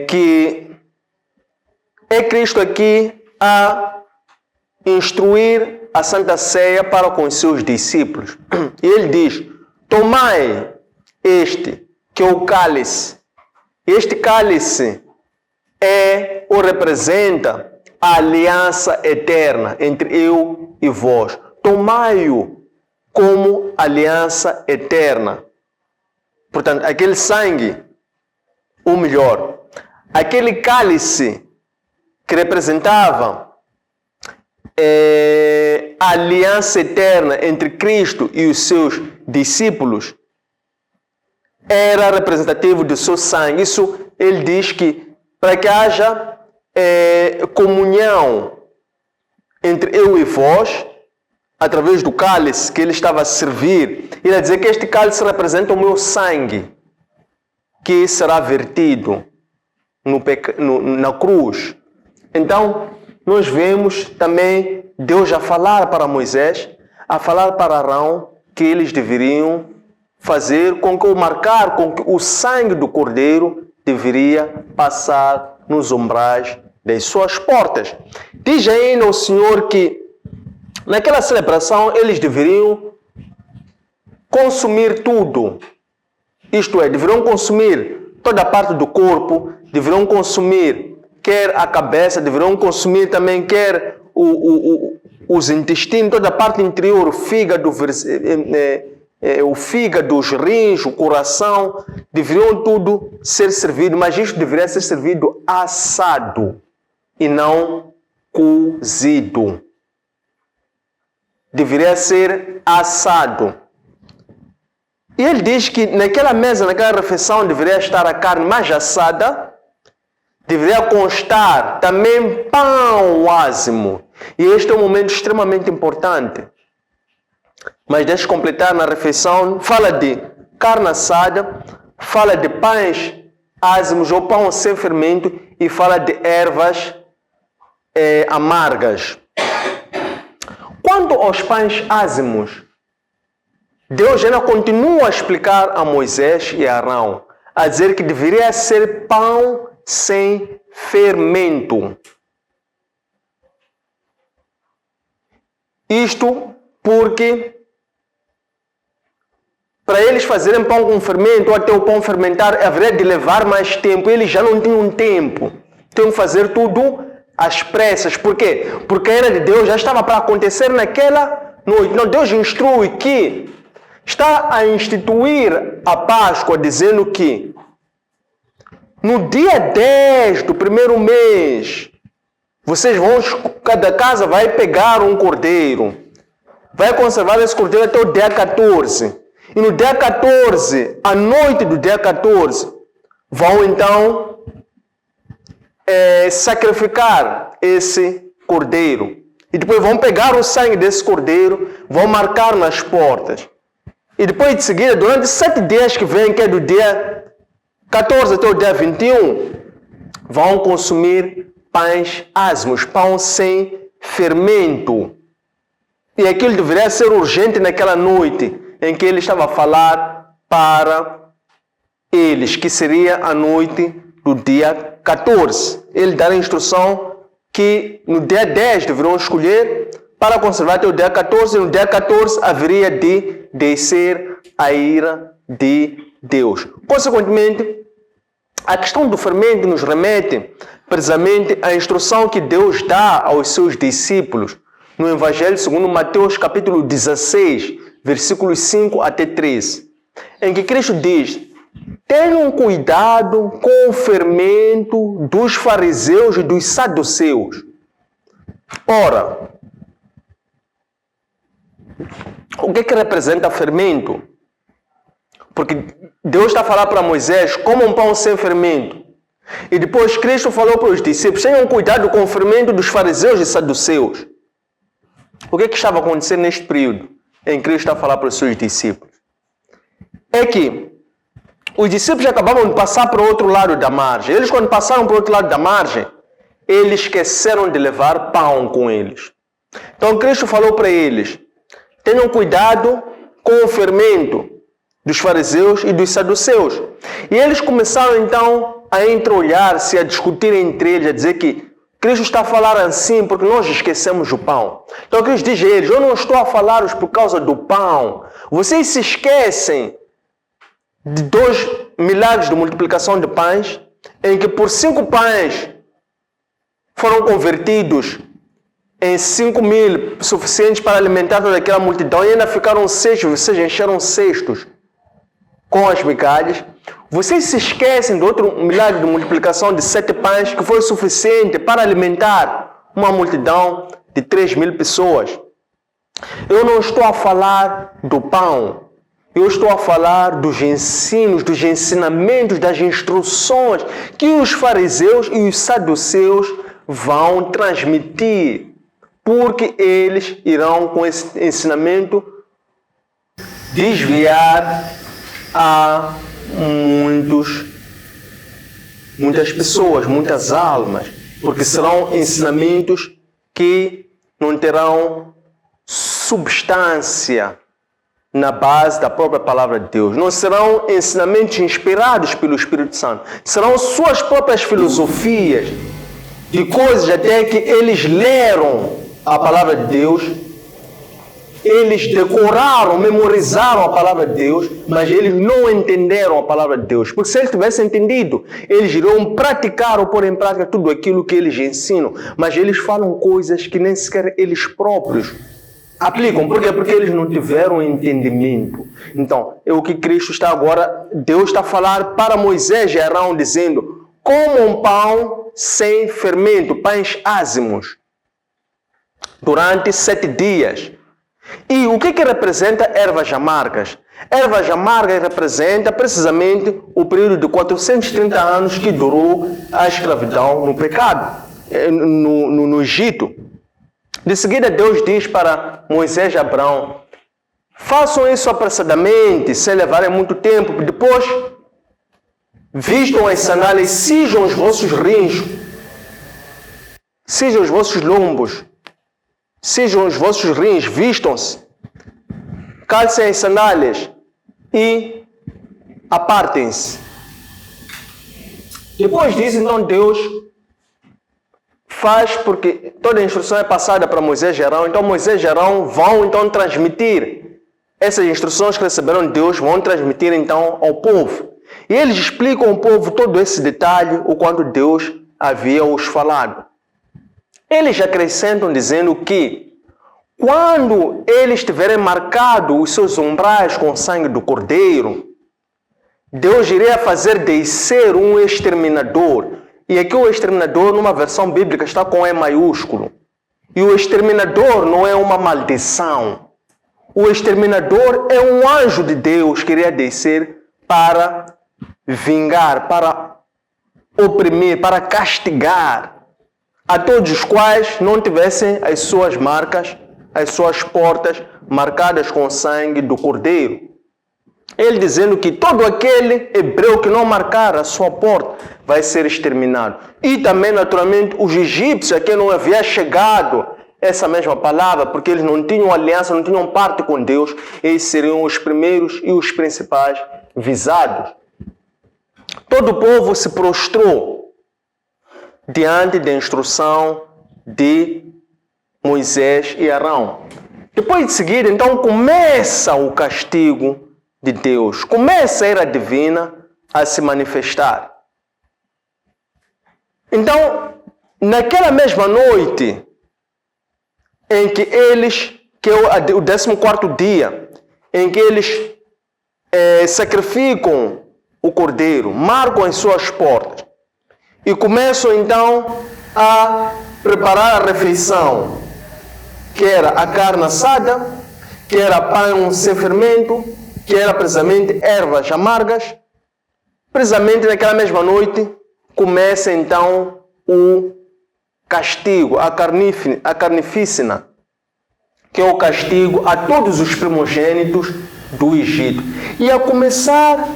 que é Cristo aqui a instruir a Santa Ceia para com os seus discípulos. E ele diz: tomai este, que é o cálice. Este cálice é ou representa a aliança eterna entre eu e vós. Tomai-o como aliança eterna. Portanto, aquele sangue, ou melhor, aquele cálice que representava a aliança eterna entre Cristo e os seus discípulos, era representativo do seu sangue. Isso ele diz que para que haja comunhão entre eu e vós, através do cálice que ele estava a servir, ele ia dizer que este cálice representa o meu sangue, que será vertido na cruz. Então, nós vemos também Deus a falar para Moisés, a falar para Arão, que eles deveriam fazer com que, ou marcar com que o sangue do cordeiro deveria passar nos umbrais das suas portas. Diz ainda o Senhor que naquela celebração eles deveriam consumir tudo. Isto é, deveriam consumir toda a parte do corpo, deveriam consumir quer a cabeça, deveriam consumir também quer os intestinos, toda a parte interior, o fígado, os rins, o coração, deveriam tudo ser servido, mas isto deveria ser servido assado e não cozido. Deveria ser assado. E ele diz que naquela mesa, naquela refeição, deveria estar a carne mais assada, deveria constar também pão ázimo. E este é um momento extremamente importante. Mas deixa eu completar na refeição, fala de carne assada, fala de pães ázimos ou pão sem fermento e fala de ervas amargas. Quanto aos pães ázimos, Deus ainda continua a explicar a Moisés e a Arão, a dizer que deveria ser pão sem fermento. Isto porque para eles fazerem pão com fermento, ou até o pão fermentar, haveria de levar mais tempo. Eles já não tinham tempo. Tinham que fazer tudo às pressas. Por quê? Porque a era de Deus já estava para acontecer naquela noite. Então Deus instrui que está a instituir a Páscoa, dizendo que no dia 10 do primeiro mês, vocês vão, cada casa vai pegar um cordeiro. Vai conservar esse cordeiro até o dia 14. E no dia 14, à noite do dia 14, vão então sacrificar esse cordeiro. E depois vão pegar o sangue desse cordeiro, vão marcar nas portas. E depois de seguida, durante 7 dias que vem, que é do dia 14 até o dia 21, vão consumir pães ázimos, pão sem fermento. E aquilo deveria ser urgente naquela noite em que ele estava a falar para eles, que seria a noite do dia 14. Ele dá a instrução que no dia 10 deveriam escolher para conservar até o dia 14, e no dia 14 haveria de descer a ira de Deus. Consequentemente, a questão do fermento nos remete precisamente à instrução que Deus dá aos seus discípulos no Evangelho segundo Mateus capítulo 16, versículos 5 até 13, em que Cristo diz: tenham cuidado com o fermento dos fariseus e dos saduceus. Ora, o que representa fermento? Porque Deus está a falar para Moisés como um pão sem fermento. E depois Cristo falou para os discípulos: tenham cuidado com o fermento dos fariseus e saduceus. O que estava acontecendo neste período em que Cristo está a falar para os seus discípulos? É que os discípulos acabavam de passar para o outro lado da margem. Eles, quando passaram para o outro lado da margem, eles esqueceram de levar pão com eles. Então Cristo falou para eles: tenham cuidado com o fermento dos fariseus e dos saduceus. E eles começaram então a entreolhar-se, a discutir entre eles, a dizer que Cristo está a falar assim porque nós esquecemos o pão. Então Cristo diz a eles: eu não estou a falar-vos por causa do pão. Vocês se esquecem de 2 milagres de multiplicação de pães, em que por 5 pães foram convertidos em 5.000, suficientes para alimentar toda aquela multidão, e ainda ficaram cestos, ou seja, encheram cestos com as migalhas. Vocês se esquecem do outro milagre de multiplicação de 7 pães, que foi suficiente para alimentar uma multidão de 3.000 pessoas. Eu não estou a falar do pão. Eu estou a falar dos ensinos, dos ensinamentos, das instruções que os fariseus e os saduceus vão transmitir, porque eles irão, com esse ensinamento, desviar a muitas pessoas, muitas almas, porque serão ensinamentos que não terão substância na base da própria palavra de Deus. Não serão ensinamentos inspirados pelo Espírito Santo. Serão suas próprias filosofias de coisas até que eles leram a palavra de Deus, eles decoraram, memorizaram a palavra de Deus, mas eles não entenderam a palavra de Deus. Porque se eles tivessem entendido, eles iriam praticar ou pôr em prática tudo aquilo que eles ensinam. Mas eles falam coisas que nem sequer eles próprios aplicam. Por quê? Porque eles não tiveram entendimento. Então, é o que Cristo está agora, Deus está a falar para Moisés e Arão, dizendo: como um pão sem fermento, pães ázimos, durante 7 dias. E o que representa ervas amargas? Ervas amargas representa precisamente o período de 430 anos que durou a escravidão no pecado, no Egito. De seguida, Deus diz para Moisés e Abraão: façam isso apressadamente, sem levarem muito tempo. Depois, vistam as sandálias, cinjam os vossos rins, cinjam os vossos lombos, cinjam os vossos rins, vistam-se, calcem as sandálias e apartem-se. Depois disso, então, Deus faz porque toda a instrução é passada para Moisés e Arão, então Moisés e Arão vão então transmitir essas instruções que receberam de Deus, vão transmitir então ao povo. E eles explicam ao povo todo esse detalhe, o quanto Deus havia os falado. Eles acrescentam dizendo que quando eles tiverem marcado os seus umbrais com o sangue do cordeiro, Deus iria fazer descer um exterminador. E aqui o exterminador, numa versão bíblica, está com E maiúsculo. E o exterminador não é uma maldição. O exterminador é um anjo de Deus que iria descer para vingar, para oprimir, para castigar a todos os quais não tivessem as suas marcas, as suas portas marcadas com o sangue do cordeiro. Ele dizendo que todo aquele hebreu que não marcar a sua porta vai ser exterminado. E também, naturalmente, os egípcios a quem não havia chegado essa mesma palavra, porque eles não tinham aliança, não tinham parte com Deus, eles seriam os primeiros e os principais visados. Todo o povo se prostrou diante da instrução de Moisés e Arão. Depois de seguir, então, começa o castigo de Deus. Começa a ira divina a se manifestar. Então, naquela mesma noite em que eles, que é o 14º dia, em que eles sacrificam o cordeiro, marcam as suas portas e começam então a preparar a refeição, que era a carne assada, que era pão sem fermento, que era precisamente ervas amargas. Precisamente naquela mesma noite começa então o castigo, a carnificina, que é o castigo a todos os primogênitos do Egito. E a começar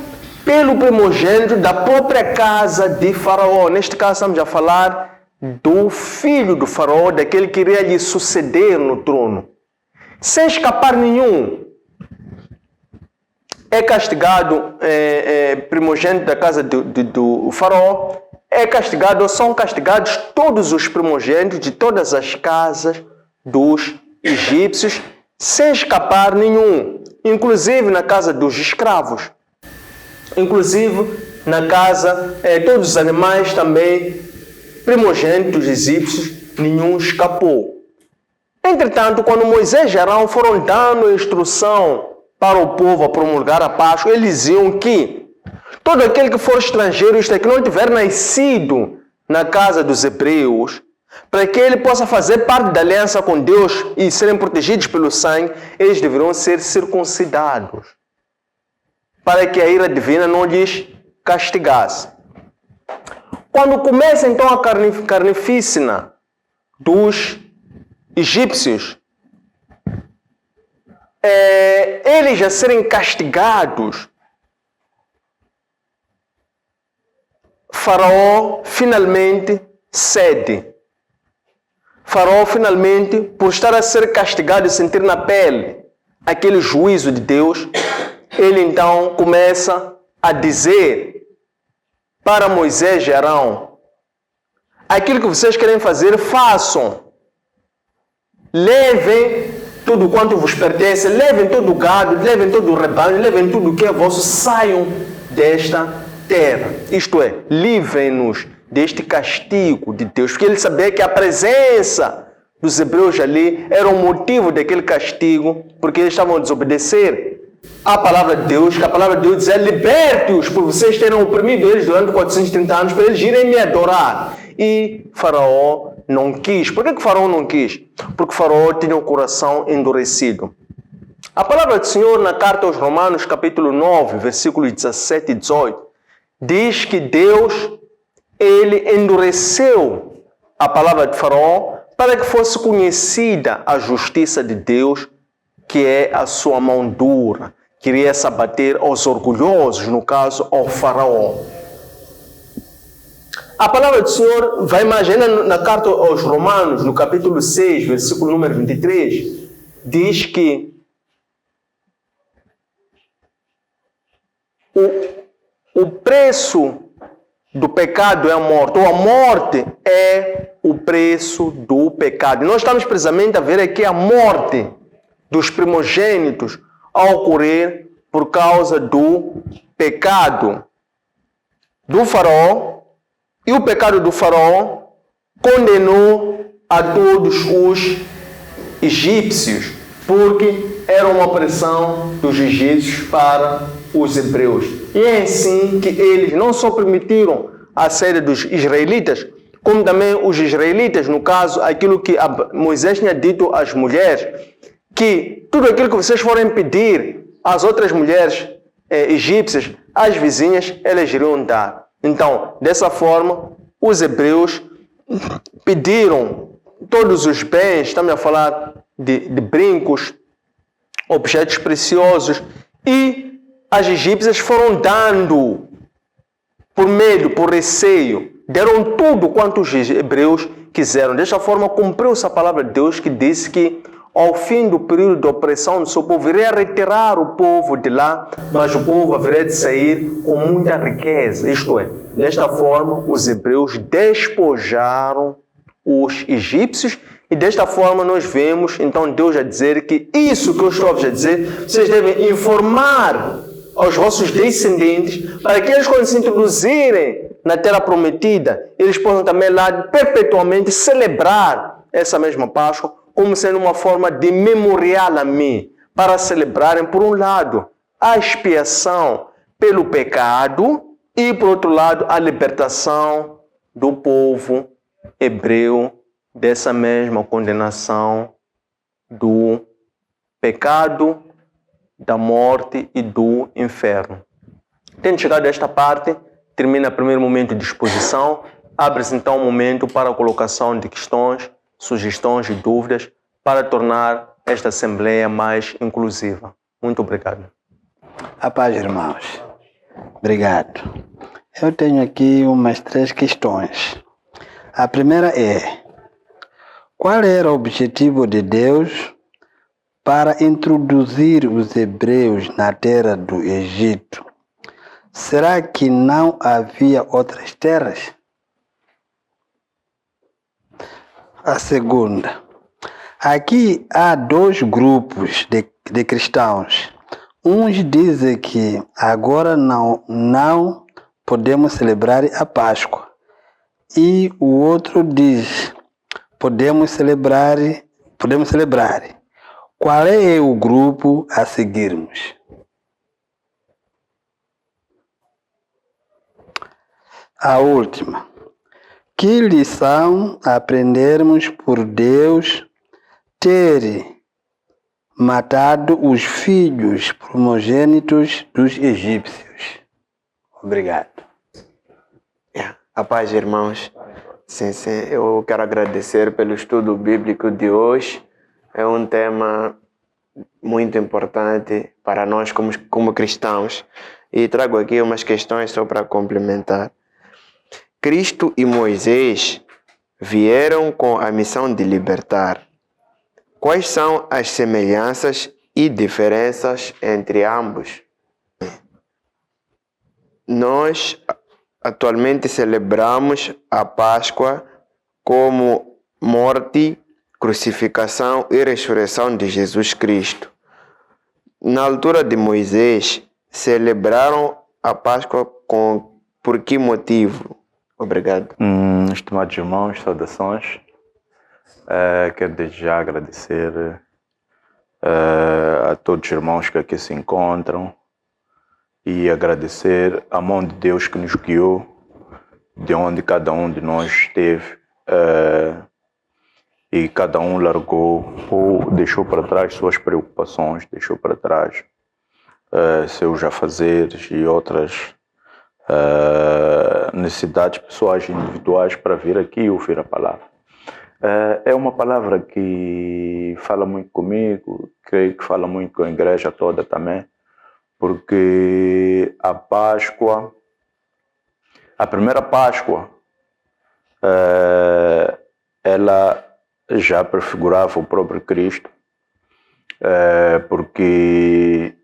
pelo primogênito da própria casa de Faraó. Neste caso estamos a falar do filho do Faraó, daquele que iria lhe suceder no trono. Sem escapar nenhum. É castigado primogênito da casa do Faraó. É castigado, são castigados todos os primogênitos de todas as casas dos egípcios, sem escapar nenhum. Inclusive na casa dos escravos. Inclusive na casa, todos os animais também, primogênitos egípcios, nenhum escapou. Entretanto, quando Moisés e Arão foram dando instrução para o povo a promulgar a Páscoa, eles diziam que todo aquele que for estrangeiro, isto é, que não tiver nascido na casa dos hebreus, para que ele possa fazer parte da aliança com Deus e serem protegidos pelo sangue, eles deverão ser circuncidados, para que a ira divina não lhes castigasse. Quando começa então a carnificina dos egípcios, eles a serem castigados, Faraó finalmente cede. Faraó finalmente, por estar a ser castigado e sentir na pele aquele juízo de Deus, ele então começa a dizer para Moisés e Arão: aquilo que vocês querem fazer, façam. Levem tudo quanto vos pertence, levem todo o gado, levem todo o rebanho, levem tudo o que é vosso, saiam desta terra. Isto é, livrem-nos deste castigo de Deus, porque ele sabia que a presença dos hebreus ali era o motivo daquele castigo, porque eles estavam a desobedecer a palavra de Deus, que a palavra de Deus dizia: liberte-os, por vocês terem oprimido eles durante 430 anos, para eles irem me adorar. E Faraó não quis. Por que Faraó não quis? Porque Faraó tinha o coração endurecido. A palavra do Senhor na carta aos Romanos, capítulo 9, versículos 17 e 18, diz que Deus, ele endureceu a palavra de Faraó para que fosse conhecida a justiça de Deus, que é a sua mão dura. Queria se abater aos orgulhosos, no caso, ao Faraó. A palavra do Senhor vai mais ainda na carta aos Romanos, no capítulo 6, versículo número 23, diz que o preço do pecado é a morte, ou a morte é o preço do pecado. E nós estamos precisamente a ver aqui a morte dos primogênitos a ocorrer por causa do pecado do faraó. E o pecado do faraó condenou a todos os egípcios, porque era uma opressão dos egípcios para os hebreus. E é assim que eles não só permitiram a saída dos israelitas, como também os israelitas, no caso, aquilo que Moisés tinha dito às mulheres, que tudo aquilo que vocês forem pedir às outras mulheres egípcias, às vizinhas, elas iriam dar. Então, dessa forma, os hebreus pediram todos os bens, estamos a falar de brincos, objetos preciosos, e as egípcias foram dando por medo, por receio, deram tudo quanto os hebreus quiseram. Desta forma, cumpriu-se a palavra de Deus que disse que ao fim do período de opressão do seu povo, iria retirar o povo de lá, mas o povo haveria de sair com muita riqueza. Isto é, desta forma, os hebreus despojaram os egípcios, e desta forma nós vemos, então, Deus a dizer que isso que eu estou a dizer, vocês devem informar aos vossos descendentes, para que eles, quando se introduzirem na terra prometida, eles possam também lá perpetuamente celebrar essa mesma Páscoa, como sendo uma forma de memorial a mim, para celebrarem, por um lado, a expiação pelo pecado e, por outro lado, a libertação do povo hebreu dessa mesma condenação do pecado, da morte e do inferno. Tendo chegado a esta parte, termina o primeiro momento de exposição, abre-se então um momento para a colocação de questões, sugestões e dúvidas para tornar esta Assembleia mais inclusiva. Muito obrigado. A paz, irmãos. Obrigado. Eu tenho aqui umas 3 questões. A primeira é: qual era o objetivo de Deus para introduzir os hebreus na terra do Egito? Será que não havia outras terras? A segunda: aqui há 2 grupos de cristãos. Uns dizem que agora não podemos celebrar a Páscoa. E o outro diz, podemos celebrar. Qual é o grupo a seguirmos? A última: que lição aprendermos por Deus ter matado os filhos primogênitos dos egípcios? Obrigado. A paz, irmãos. Sim, eu quero agradecer pelo estudo bíblico de hoje. É um tema muito importante para nós como cristãos. E trago aqui umas questões só para complementar. Cristo e Moisés vieram com a missão de libertar. Quais são as semelhanças e diferenças entre ambos? Nós atualmente celebramos a Páscoa como morte, crucificação e ressurreição de Jesus Cristo. Na altura de Moisés, celebraram a Páscoa por que motivo? Obrigado. Estimados irmãos, saudações. Quero desde já agradecer a todos os irmãos que aqui se encontram e agradecer a mão de Deus que nos guiou, de onde cada um de nós esteve, e cada um largou ou deixou para trás suas preocupações, deixou para trás seus afazeres e outras necessidades pessoais e individuais para vir aqui e ouvir a palavra. É uma palavra que fala muito comigo, creio que fala muito com a igreja toda também, porque a Páscoa, a primeira Páscoa, ela já prefigurava o próprio Cristo, porque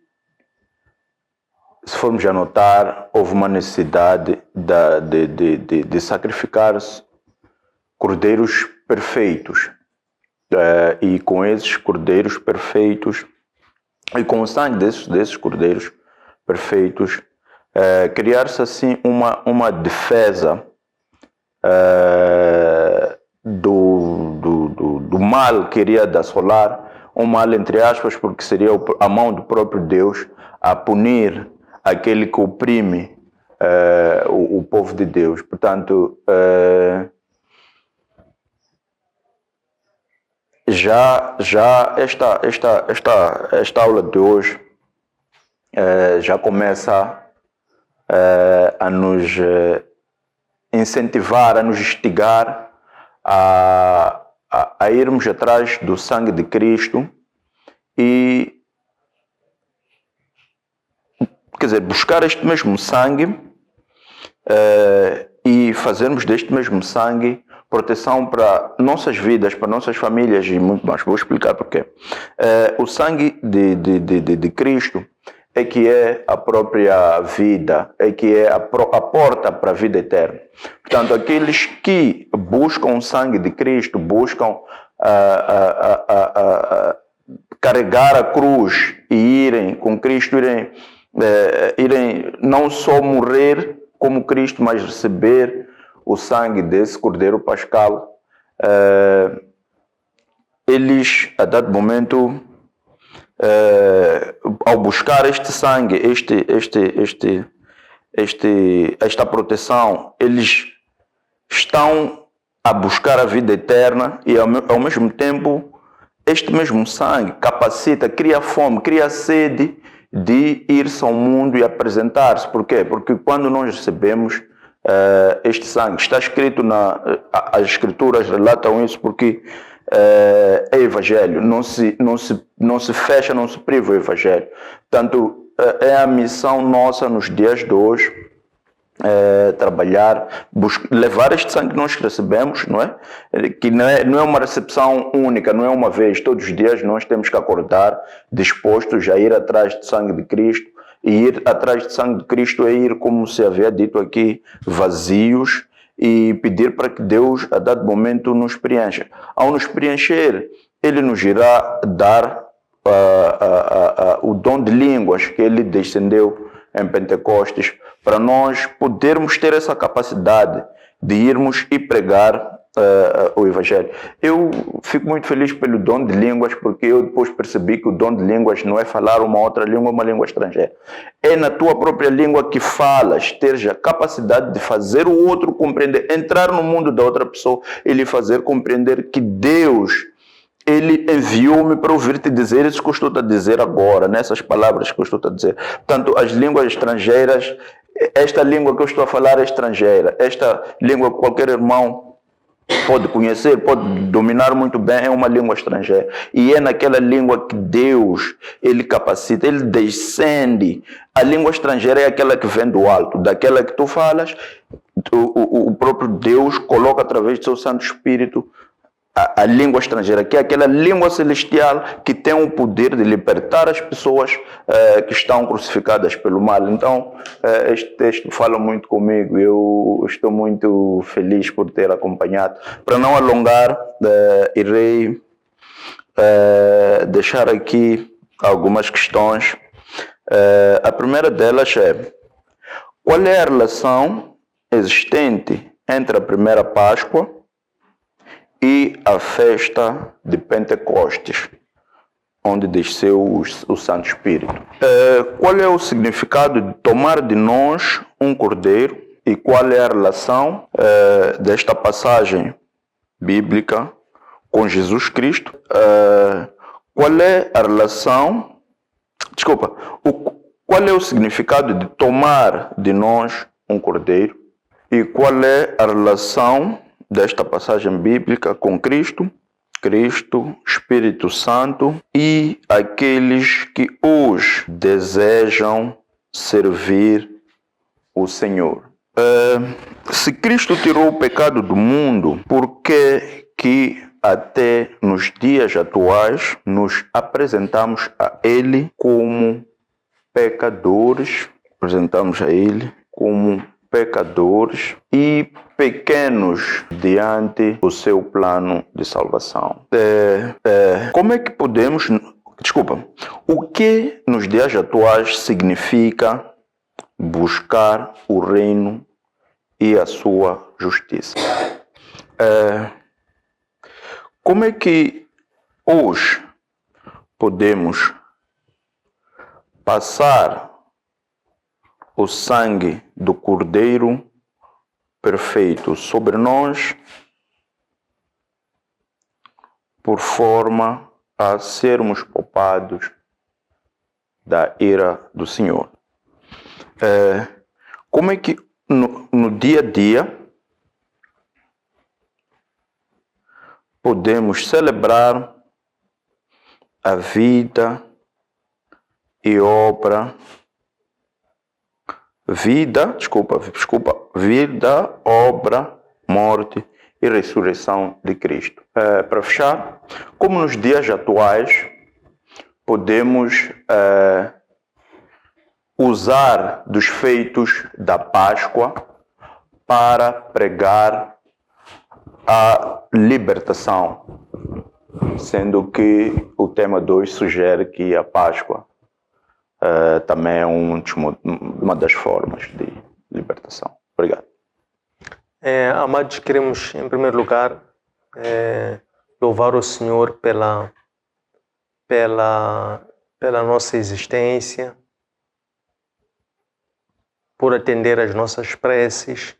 se formos a notar, houve uma necessidade de sacrificar cordeiros perfeitos. E com esses cordeiros perfeitos, e com o sangue desses cordeiros perfeitos, criar-se assim uma defesa do mal que iria assolar, um mal entre aspas, porque seria a mão do próprio Deus a punir aquele que oprime o povo de Deus. Portanto, já esta aula de hoje já começa a nos incentivar, a nos instigar a irmos atrás do sangue de Cristo e, quer dizer, buscar este mesmo sangue e fazermos deste mesmo sangue proteção para nossas vidas, para nossas famílias e muito mais. Vou explicar porquê. O sangue de Cristo é que é a própria vida, é que é a porta para a vida eterna. Portanto, aqueles que buscam o sangue de Cristo, buscam carregar a cruz e irem com Cristo, irem não só morrer como Cristo, mas receber o sangue desse Cordeiro Pascal, eles, a dado momento, ao buscar este sangue, esta proteção, eles estão a buscar a vida eterna e ao mesmo tempo este mesmo sangue capacita, cria fome, cria sede de ir-se ao mundo e apresentar-se. Por quê? Porque quando nós recebemos este sangue, está escrito as escrituras relatam isso, porque é evangelho, não se fecha, não se priva o evangelho. Portanto, é a missão nossa nos dias de hoje, trabalhar, levar este sangue que nós recebemos, não é? Que não é uma recepção única, não é uma vez. Todos os dias nós temos que acordar dispostos a ir atrás do sangue de Cristo. E ir atrás do sangue de Cristo é ir, como se havia dito aqui, vazios, e pedir para que Deus, a dado momento, nos preencha. Ao nos preencher, Ele nos irá dar o dom de línguas que Ele descendeu em Pentecostes, para nós podermos ter essa capacidade de irmos e pregar o Evangelho. Eu fico muito feliz pelo dom de línguas, porque eu depois percebi que o dom de línguas não é falar uma outra língua, uma língua estrangeira. É na tua própria língua que falas, teres a capacidade de fazer o outro compreender, entrar no mundo da outra pessoa e lhe fazer compreender que Deus, Ele enviou-me para ouvir-te dizer isso que eu estou a dizer agora, nessas palavras que eu estou a dizer. Portanto, as línguas estrangeiras, esta língua que eu estou a falar é estrangeira, esta língua que qualquer irmão pode conhecer, pode dominar muito bem, é uma língua estrangeira. E é naquela língua que Deus, Ele capacita, Ele descende. A língua estrangeira é aquela que vem do alto, daquela que tu falas, o próprio Deus coloca através do seu Santo Espírito a língua estrangeira, que é aquela língua celestial que tem o poder de libertar as pessoas que estão crucificadas pelo mal. Então, este texto fala muito comigo, eu estou muito feliz por ter acompanhado. Para não alongar, irei deixar aqui algumas questões. A primeira delas é: qual é a relação existente entre a primeira Páscoa e a festa de Pentecostes, onde desceu o Santo Espírito? Qual é o significado de tomar de nós um cordeiro e qual é a relação desta passagem bíblica com Jesus Cristo? Qual é a relação... qual é o significado de tomar de nós um cordeiro e qual é a relação desta passagem bíblica com Cristo, Espírito Santo e aqueles que hoje desejam servir o Senhor? Se Cristo tirou o pecado do mundo, por que até nos dias atuais nos apresentamos a Ele como pecadores apresentamos a Ele como pecadores e pequenos diante do seu plano de salvação. Como é que podemos... o que nos dias atuais significa buscar o reino e a sua justiça? Como é que hoje podemos passar o sangue do Cordeiro perfeito sobre nós, por forma a sermos poupados da ira do Senhor? Como é que no dia a dia podemos celebrar a vida e obra, vida, obra, morte e ressurreição de Cristo. Para fechar, como nos dias atuais podemos usar dos feitos da Páscoa para pregar a libertação, sendo que o tema 2 sugere que a Páscoa também é uma das formas de libertação. Obrigado. Amados, queremos, em primeiro lugar, louvar o Senhor pela nossa existência, por atender às nossas preces,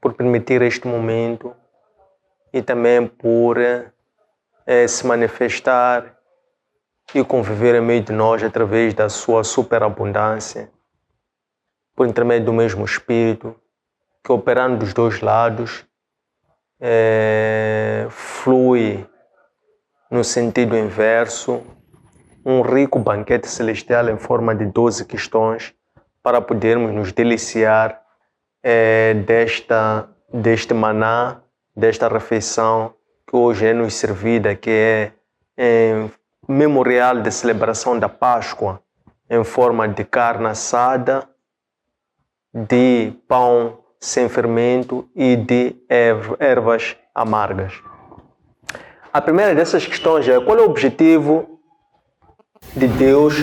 por permitir este momento e também por se manifestar e conviver em meio de nós através da sua superabundância, por intermédio do mesmo Espírito, que operando dos dois lados, flui no sentido inverso, um rico banquete celestial em forma de 12 questões para podermos nos deliciar deste maná, desta refeição que hoje é nos servida, que é memorial da celebração da Páscoa, em forma de carne assada, de pão sem fermento e de ervas amargas. A primeira dessas questões é: qual é o objetivo de Deus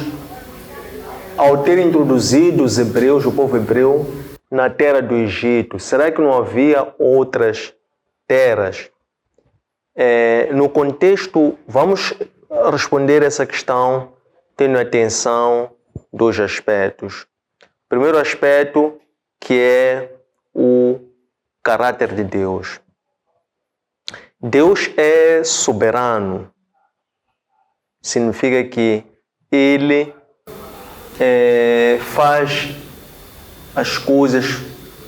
ao ter introduzido os hebreus, o povo hebreu, na terra do Egito? Será que não havia outras terras? No contexto, vamos responder essa questão tendo atenção dois aspectos. Primeiro aspecto, que é o caráter de Deus. Deus é soberano. Significa que Ele faz as coisas,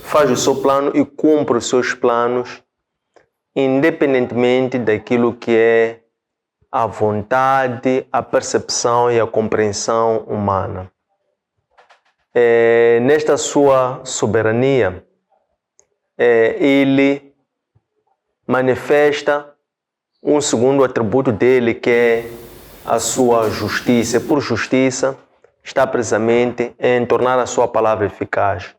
faz o seu plano e cumpre os seus planos, independentemente daquilo que é a vontade, a percepção e a compreensão humana. Nesta sua soberania, Ele manifesta um segundo atributo dele, que é a sua justiça. Por justiça, está precisamente em tornar a sua palavra eficaz.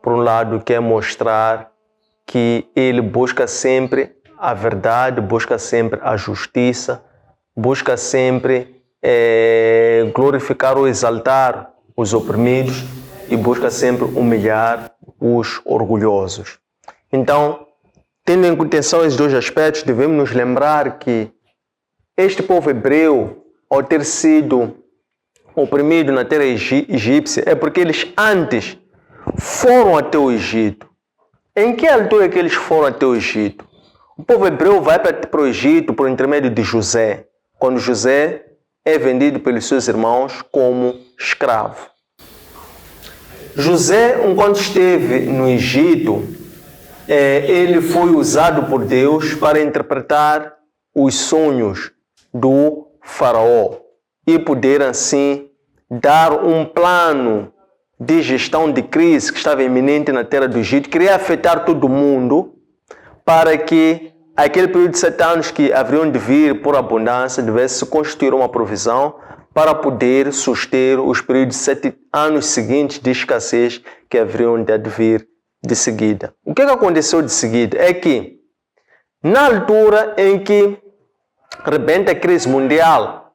Por um lado, quer mostrar que Ele busca sempre a verdade, busca sempre a justiça, busca sempre glorificar ou exaltar os oprimidos e busca sempre humilhar os orgulhosos. Então, tendo em atenção esses dois aspectos, devemos nos lembrar que este povo hebreu, ao ter sido oprimido na terra egípcia, é porque eles antes foram até o Egito. Em que altura é que eles foram até o Egito? O povo hebreu vai para o Egito por intermédio de José, quando José é vendido pelos seus irmãos como escravo. José, enquanto esteve no Egito, ele foi usado por Deus para interpretar os sonhos do faraó e poder assim dar um plano de gestão de crise que estava iminente na terra do Egito, queria afetar todo mundo para que aquele período de 7 anos que haveriam de vir por abundância devesse se constituir uma provisão para poder suster os períodos de 7 anos seguintes de escassez que haveriam de advir de seguida. O que aconteceu de seguida é que, na altura em que rebenta a crise mundial,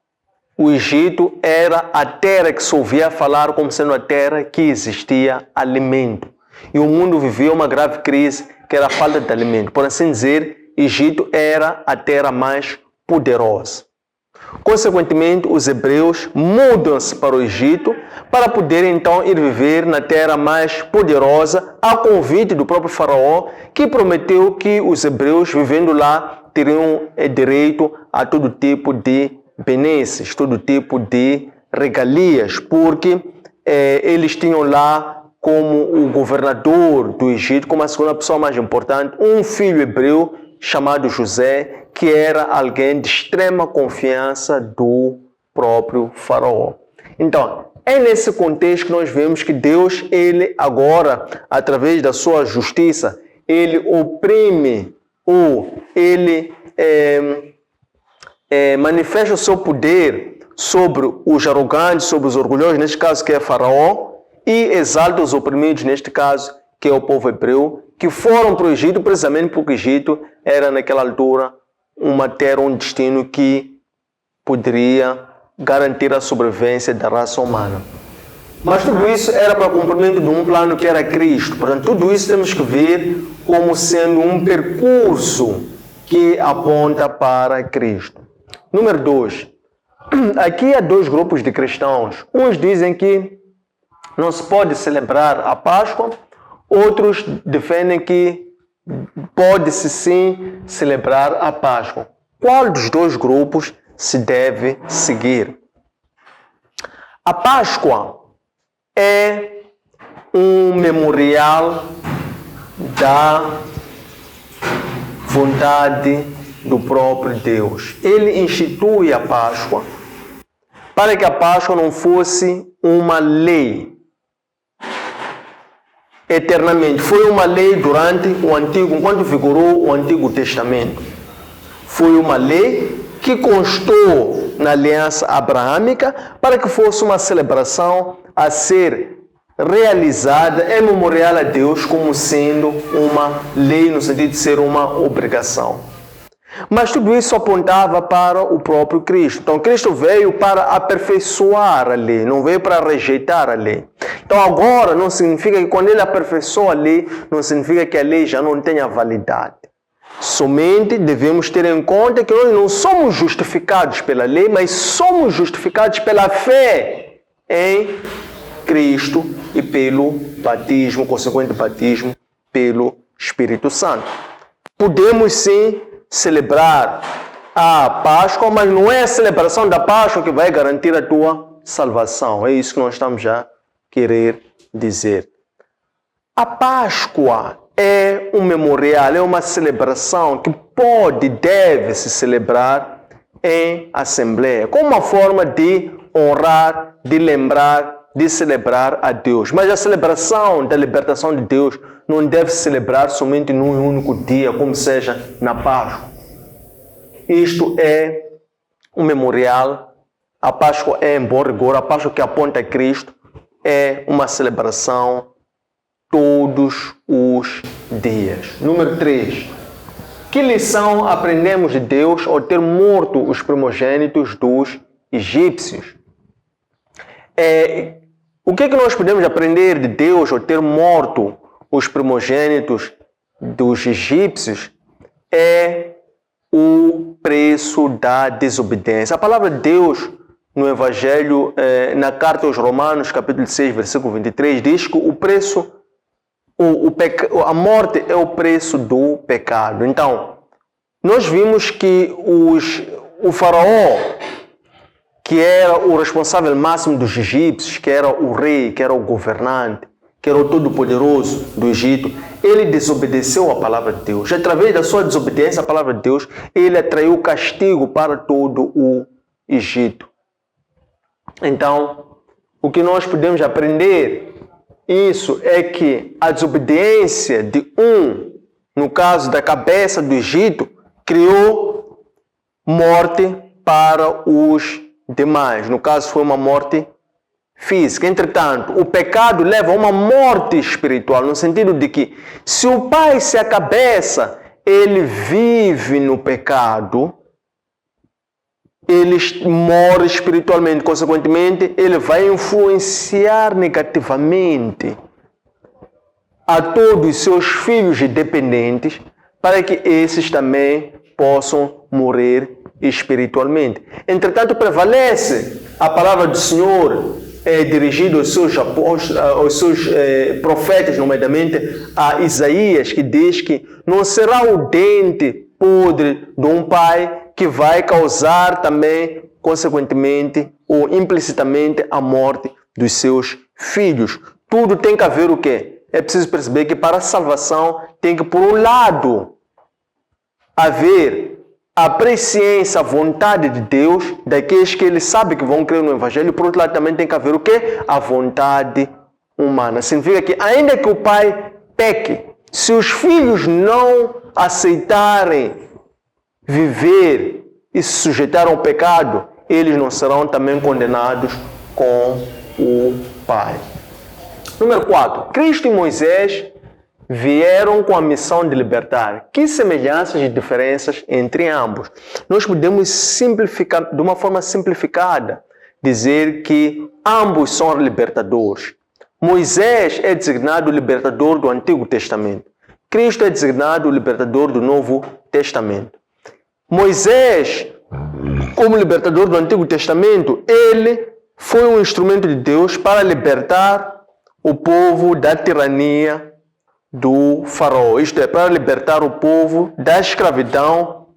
o Egito era a terra que se ouvia falar como sendo a terra que existia alimento. E o mundo vivia uma grave crise que era a falta de alimento. Por assim dizer, Egito era a terra mais poderosa. Consequentemente, os hebreus mudam-se para o Egito para poderem então ir viver na terra mais poderosa a convite do próprio faraó, que prometeu que os hebreus vivendo lá teriam direito a todo tipo de benesses, todo tipo de regalias, porque eles tinham lá como o governador do Egito, como a segunda pessoa mais importante, um filho hebreu chamado José, que era alguém de extrema confiança do próprio faraó. Então, é nesse contexto que nós vemos que Deus, ele agora, através da sua justiça, ele oprime ou ele manifesta o seu poder sobre os arrogantes, sobre os orgulhosos, neste caso que é faraó, e exalta os oprimidos, neste caso que é o povo hebreu, que foram para o Egito precisamente porque o Egito era naquela altura uma terra, um destino que poderia garantir a sobrevivência da raça humana. Mas tudo isso era para o cumprimento de um plano que era Cristo. Portanto, tudo isso temos que ver como sendo um percurso que aponta para Cristo. Número 2. Aqui há dois grupos de cristãos. Uns dizem que não se pode celebrar a Páscoa. Outros defendem que pode-se sim celebrar a Páscoa. Qual dos dois grupos se deve seguir? A Páscoa é um memorial da vontade do próprio Deus. Ele institui a Páscoa para que a Páscoa não fosse uma lei eternamente. Foi uma lei durante o Antigo, enquanto vigorou o Antigo Testamento. Foi uma lei que constou na aliança abraâmica para que fosse uma celebração a ser realizada em memorial a Deus como sendo uma lei no sentido de ser uma obrigação. Mas tudo isso apontava para o próprio Cristo. Então Cristo veio para aperfeiçoar a lei, não veio para rejeitar a lei. Então agora não significa que quando ele aperfeiçoa a lei, não significa que a lei já não tenha validade. Somente devemos ter em conta que nós não somos justificados pela lei, mas somos justificados pela fé em Cristo e pelo batismo, consequente batismo pelo Espírito Santo. Podemos sim celebrar a Páscoa, mas não é a celebração da Páscoa que vai garantir a tua salvação. É isso que nós estamos já querer dizer. A Páscoa é um memorial, é uma celebração que pode e deve se celebrar em assembleia, como uma forma de honrar, de lembrar, de celebrar a Deus. Mas a celebração da libertação de Deus não deve se celebrar somente num único dia, como seja na Páscoa. Isto é um memorial. A Páscoa é em bom rigor, a Páscoa que aponta a Cristo é uma celebração todos os dias. Número 3. Que lição aprendemos de Deus ao ter morto os primogênitos dos egípcios? O que nós podemos aprender de Deus ao ter morto os primogênitos dos egípcios? É o preço da desobediência. A palavra de Deus no Evangelho, na carta aos Romanos, capítulo 6, versículo 23, diz que o preço, a morte é o preço do pecado. Então, nós vimos que o faraó, que era o responsável máximo dos egípcios, que era o rei, que era o governante, que era o todo-poderoso do Egito, ele desobedeceu a palavra de Deus. Através da sua desobediência à palavra de Deus, ele atraiu castigo para todo o Egito. Então, o que nós podemos aprender isso é que a desobediência de no caso da cabeça do Egito, criou morte para os demais. No caso, foi uma morte física. Entretanto, o pecado leva a uma morte espiritual, no sentido de que se o pai se a cabeça, ele vive no pecado, ele morre espiritualmente. Consequentemente, ele vai influenciar negativamente a todos os seus filhos e dependentes, para que esses também possam morrer espiritualmente. Entretanto, prevalece a palavra do Senhor dirigida aos seus profetas, nomeadamente a Isaías, que diz que não será o dente podre de um pai que vai causar também, consequentemente ou implicitamente, a morte dos seus filhos. Tudo tem que haver o quê? É preciso perceber que para a salvação tem que, por um lado, haver a presciência, a vontade de Deus, daqueles que ele sabe que vão crer no Evangelho. Por outro lado, também tem que haver o quê? A vontade humana. Significa que, ainda que o pai peque, se os filhos não aceitarem viver e se sujeitar ao pecado, eles não serão também condenados com o pai. Número 4. Cristo e Moisés vieram com a missão de libertar. Que semelhanças e diferenças entre ambos? Nós podemos simplificar, de uma forma simplificada, dizer que ambos são libertadores. Moisés é designado o libertador do Antigo Testamento. Cristo é designado o libertador do Novo Testamento. Moisés, como libertador do Antigo Testamento, ele foi um instrumento de Deus para libertar o povo da tirania do faraó, isto é, para libertar o povo da escravidão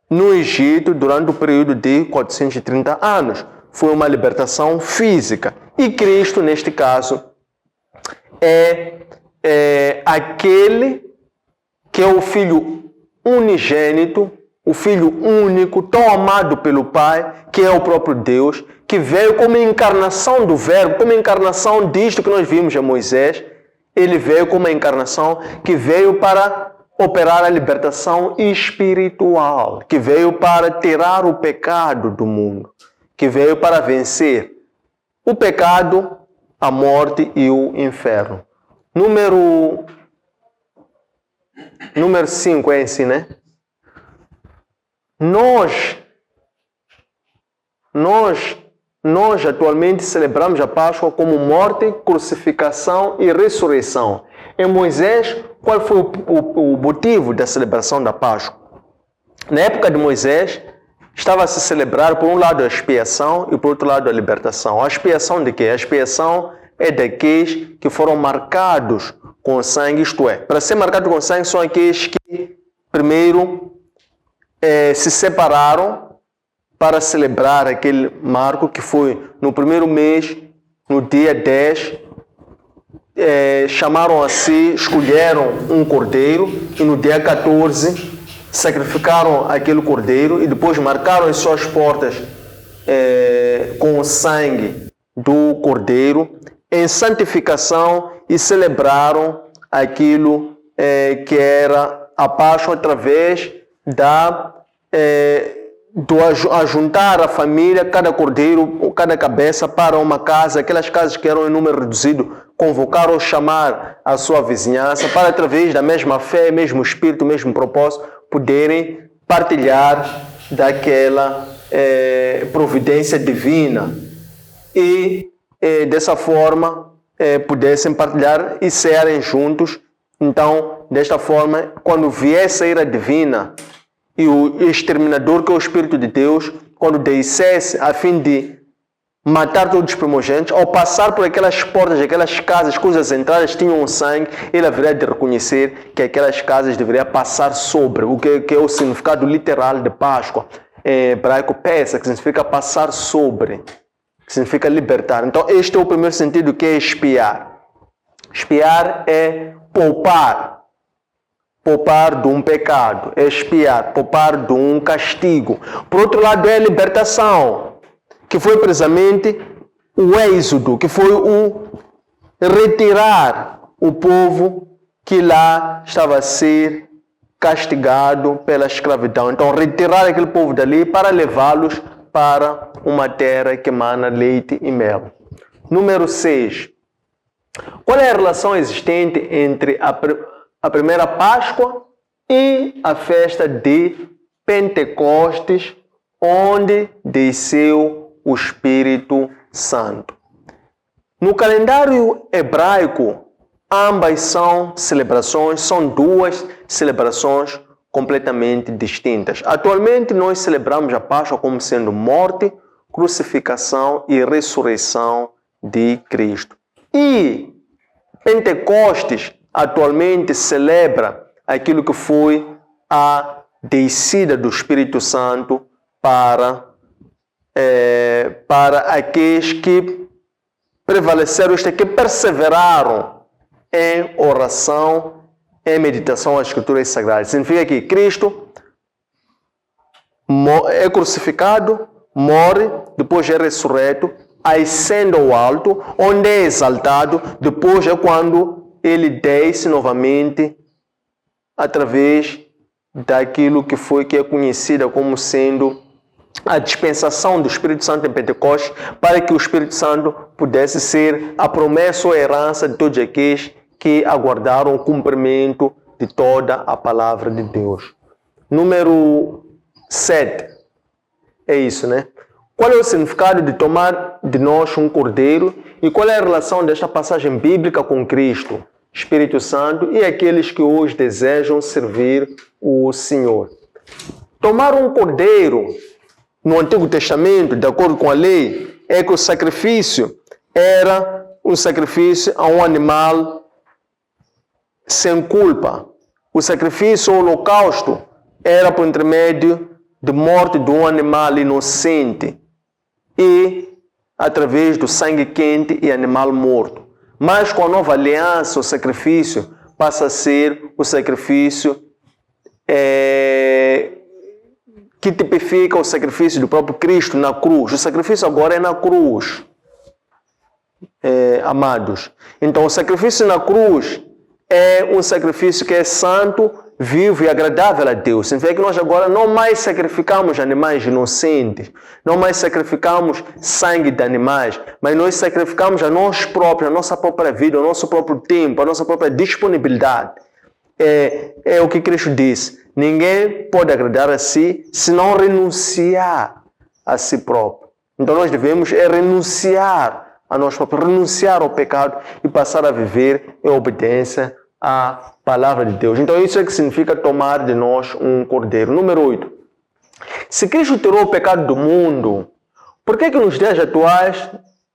no Egito durante o período de 430 anos. Foi uma libertação física. E Cristo, neste caso, é aquele que é o Filho unigênito, o Filho único, tão amado pelo Pai, que é o próprio Deus, que veio como encarnação do Verbo, como encarnação disto que nós vimos em Moisés. Ele veio como uma encarnação que veio para operar a libertação espiritual, que veio para tirar o pecado do mundo, que veio para vencer o pecado, a morte e o inferno. Número 5 é assim, né? Nós atualmente celebramos a Páscoa como morte, crucificação e ressurreição. Em Moisés, qual foi o motivo da celebração da Páscoa? Na época de Moisés, estava a se celebrar, por um lado, a expiação e, por outro lado, a libertação. A expiação de quê? A expiação é daqueles que foram marcados com sangue, isto é, para ser marcado com sangue são aqueles que, primeiro, se separaram para celebrar aquele marco que foi no primeiro mês, no dia 10, chamaram a si, escolheram um cordeiro e no dia 14 sacrificaram aquele cordeiro e depois marcaram as suas portas com o sangue do cordeiro em santificação e celebraram aquilo que era a Páscoa através do ajuntar a família, cada cordeiro, cada cabeça para uma casa, aquelas casas que eram em número reduzido, convocar ou chamar a sua vizinhança para, através da mesma fé, mesmo espírito, mesmo propósito, poderem partilhar daquela providência divina e dessa forma pudessem partilhar e cearem juntos. Então, desta forma, quando viesse a ira divina e o exterminador, que é o Espírito de Deus, quando descesse a fim de matar todos os primogênitos, ao passar por aquelas portas, aquelas casas cujas entradas tinham sangue, ele haveria de reconhecer que aquelas casas deveriam passar sobre, o que é o significado literal de Páscoa, em hebraico Pesa, que significa passar sobre, que significa libertar. Então, este é o primeiro sentido, que é expiar. Expiar é poupar de um pecado, é expiar, poupar de um castigo. Por outro lado, é a libertação, que foi precisamente o êxodo, que foi o retirar o povo que lá estava a ser castigado pela escravidão. Então, retirar aquele povo dali para levá-los para uma terra que emana leite e mel. Número 6. Qual é a relação existente entre a primeira Páscoa e a festa de Pentecostes, onde desceu o Espírito Santo? No calendário hebraico, ambas são duas celebrações completamente distintas. Atualmente, nós celebramos a Páscoa como sendo morte, crucificação e ressurreição de Cristo. E Pentecostes atualmente celebra aquilo que foi a descida do Espírito Santo para aqueles que prevaleceram, que perseveraram em oração, em meditação às Escrituras Sagradas. Significa que Cristo é crucificado, morre, depois é ressurreto, ascende ao alto, onde é exaltado, depois é quando ele desce novamente através daquilo que é conhecida como sendo a dispensação do Espírito Santo em Pentecostes, para que o Espírito Santo pudesse ser a promessa ou a herança de todos aqueles que aguardaram o cumprimento de toda a palavra de Deus. Número 7. É isso, né? Qual é o significado de tomar de nós um cordeiro e qual é a relação desta passagem bíblica com Cristo, Espírito Santo e aqueles que hoje desejam servir o Senhor? Tomar um cordeiro no Antigo Testamento, de acordo com a lei, é que o sacrifício era um sacrifício a um animal sem culpa. O sacrifício, o holocausto, era por intermédio de morte de um animal inocente e através do sangue quente e animal morto. Mas com a nova aliança, o sacrifício passa a ser o sacrifício que tipifica o sacrifício do próprio Cristo na cruz. O sacrifício agora é na cruz, amados. Então, o sacrifício na cruz é um sacrifício que é santo, vivo e agradável a Deus. Significa que nós agora não mais sacrificamos animais inocentes, não mais sacrificamos sangue de animais, mas nós sacrificamos a nós próprios, a nossa própria vida, o nosso próprio tempo, a nossa própria disponibilidade. É o que Cristo disse. Ninguém pode agradar a si se não renunciar a si próprio. Então nós devemos renunciar a nós próprios, renunciar ao pecado e passar a viver em obediência à palavra de Deus. Então isso é que significa tomar de nós um cordeiro. Número 8. Se Cristo tirou o pecado do mundo, por que nos dias atuais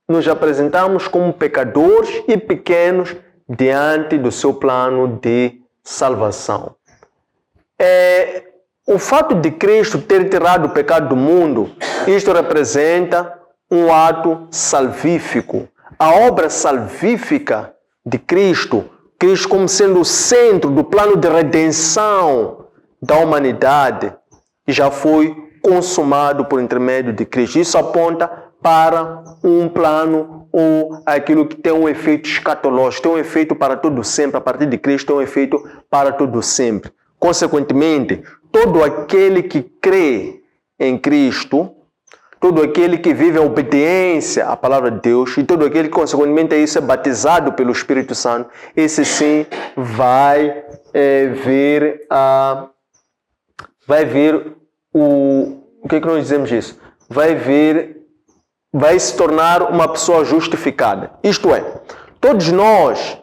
nos apresentamos como pecadores e pequenos diante do seu plano de salvação? O fato de Cristo ter tirado o pecado do mundo, isto representa um ato salvífico. A obra salvífica de Cristo como sendo o centro do plano de redenção da humanidade, já foi consumado por intermédio de Cristo. Isso aponta para um plano ou aquilo que tem um efeito escatológico, tem um efeito para todo sempre. A partir de Cristo tem um efeito para todo sempre. Consequentemente, todo aquele que crê em Cristo, todo aquele que vive a obediência à palavra de Deus e todo aquele que, consequentemente, é batizado pelo Espírito Santo, esse sim vai ver o que nós dizemos isso? Vai se tornar uma pessoa justificada. Isto é, todos nós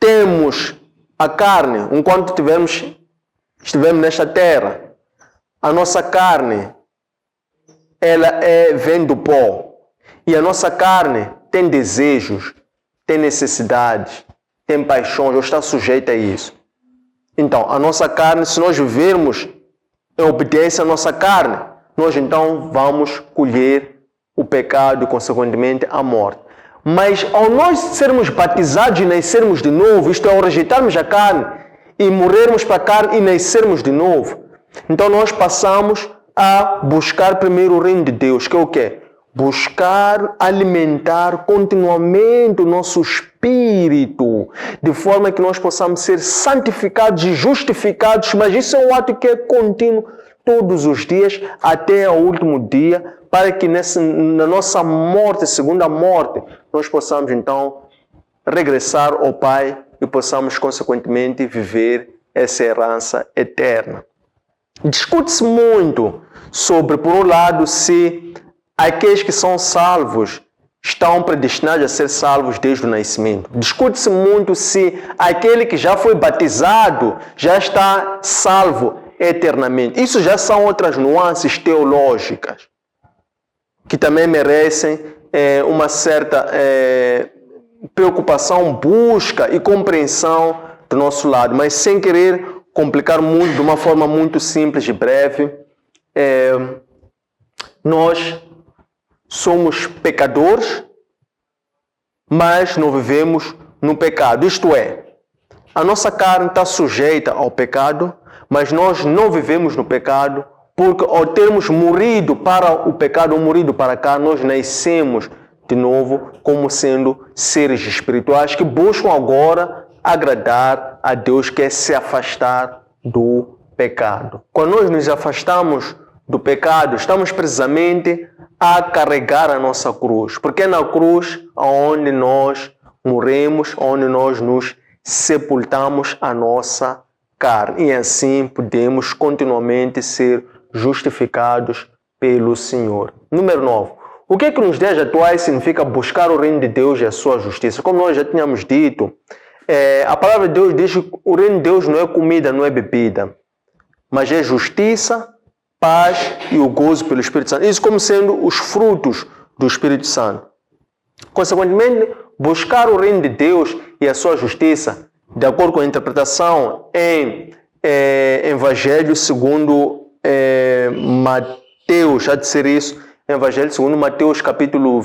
temos a carne, enquanto estivemos nesta terra, a nossa carne, ela vem do pó. E a nossa carne tem desejos, tem necessidades, tem paixões, ou está sujeita a isso. Então, a nossa carne, se nós vivermos em obediência à nossa carne, nós então vamos colher o pecado e, consequentemente, a morte. Mas ao nós sermos batizados e nascermos de novo, isto é, ao rejeitarmos a carne e morrermos para a carne e nascermos de novo, então nós passamos a buscar primeiro o reino de Deus, que é o quê? Buscar alimentar continuamente o nosso espírito, de forma que nós possamos ser santificados e justificados, mas isso é um ato que é contínuo todos os dias até o último dia, para que na nossa morte, segunda morte, nós possamos então regressar ao Pai e possamos consequentemente viver essa herança eterna. Discute-se muito sobre, por um lado, se aqueles que são salvos estão predestinados a ser salvos desde o nascimento. Discute-se muito se aquele que já foi batizado já está salvo eternamente. Isso já são outras nuances teológicas que também merecem uma certa preocupação, busca e compreensão do nosso lado, mas sem querer complicar muito, de uma forma muito simples e breve. Nós somos pecadores, mas não vivemos no pecado. Isto é, a nossa carne está sujeita ao pecado, mas nós não vivemos no pecado, porque ao termos morrido para o pecado, ou morrido para a carne, nós nascemos de novo como sendo seres espirituais que buscam agora agradar a Deus, que é se afastar do pecado. Quando nós nos afastamos do pecado, estamos precisamente a carregar a nossa cruz, porque é na cruz onde nós morremos, onde nós nos sepultamos a nossa carne, e assim podemos continuamente ser justificados pelo Senhor. Número 9. O que nos dias atuais significa buscar o reino de Deus e a sua justiça? Como nós já tínhamos dito, a palavra de Deus diz que o reino de Deus não é comida, não é bebida, mas é justiça, paz e o gozo pelo Espírito Santo. Isso como sendo os frutos do Espírito Santo. Consequentemente, buscar o reino de Deus e a sua justiça, de acordo com a interpretação em Evangelho segundo Mateus, há de ser isso, Evangelho segundo Mateus capítulo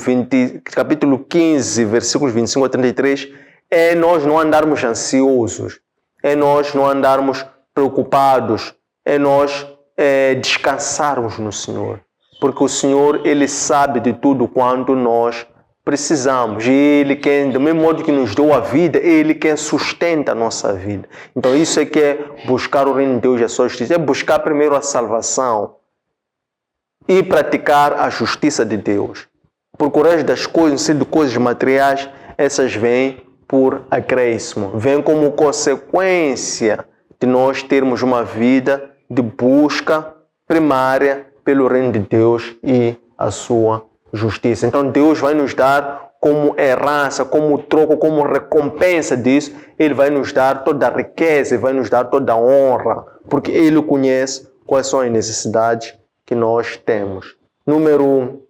15, versículos 25 a 33, é nós não andarmos ansiosos, é nós não andarmos preocupados, é nós descansarmos no Senhor, porque o Senhor, Ele sabe de tudo quanto nós precisamos, e Ele quer, do mesmo modo que nos deu a vida, Ele quer sustenta a nossa vida. Então isso é que é buscar o reino de Deus e a sua justiça, é buscar primeiro a salvação e praticar a justiça de Deus. Porque o resto das coisas, sendo coisas materiais, essas vêm por acréscimo, vêm como consequência de nós termos uma vida de busca primária pelo reino de Deus e a sua justiça. Então Deus vai nos dar como herança, como troco, como recompensa disso, Ele vai nos dar toda a riqueza, vai nos dar toda a honra, porque Ele conhece quais são as necessidades que nós temos. Número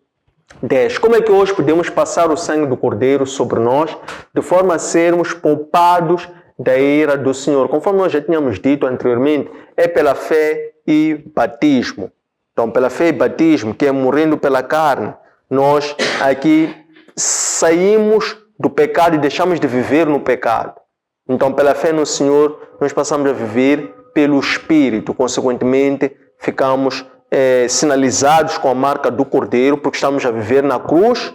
10. Como é que hoje podemos passar o sangue do Cordeiro sobre nós, de forma a sermos poupados da ira do Senhor? Conforme nós já tínhamos dito anteriormente, é pela fé e batismo. Então, pela fé e batismo, que é morrendo pela carne, nós aqui saímos do pecado e deixamos de viver no pecado. Então, pela fé no Senhor, nós passamos a viver pelo Espírito. Consequentemente, ficamos sinalizados com a marca do Cordeiro, porque estamos a viver na cruz,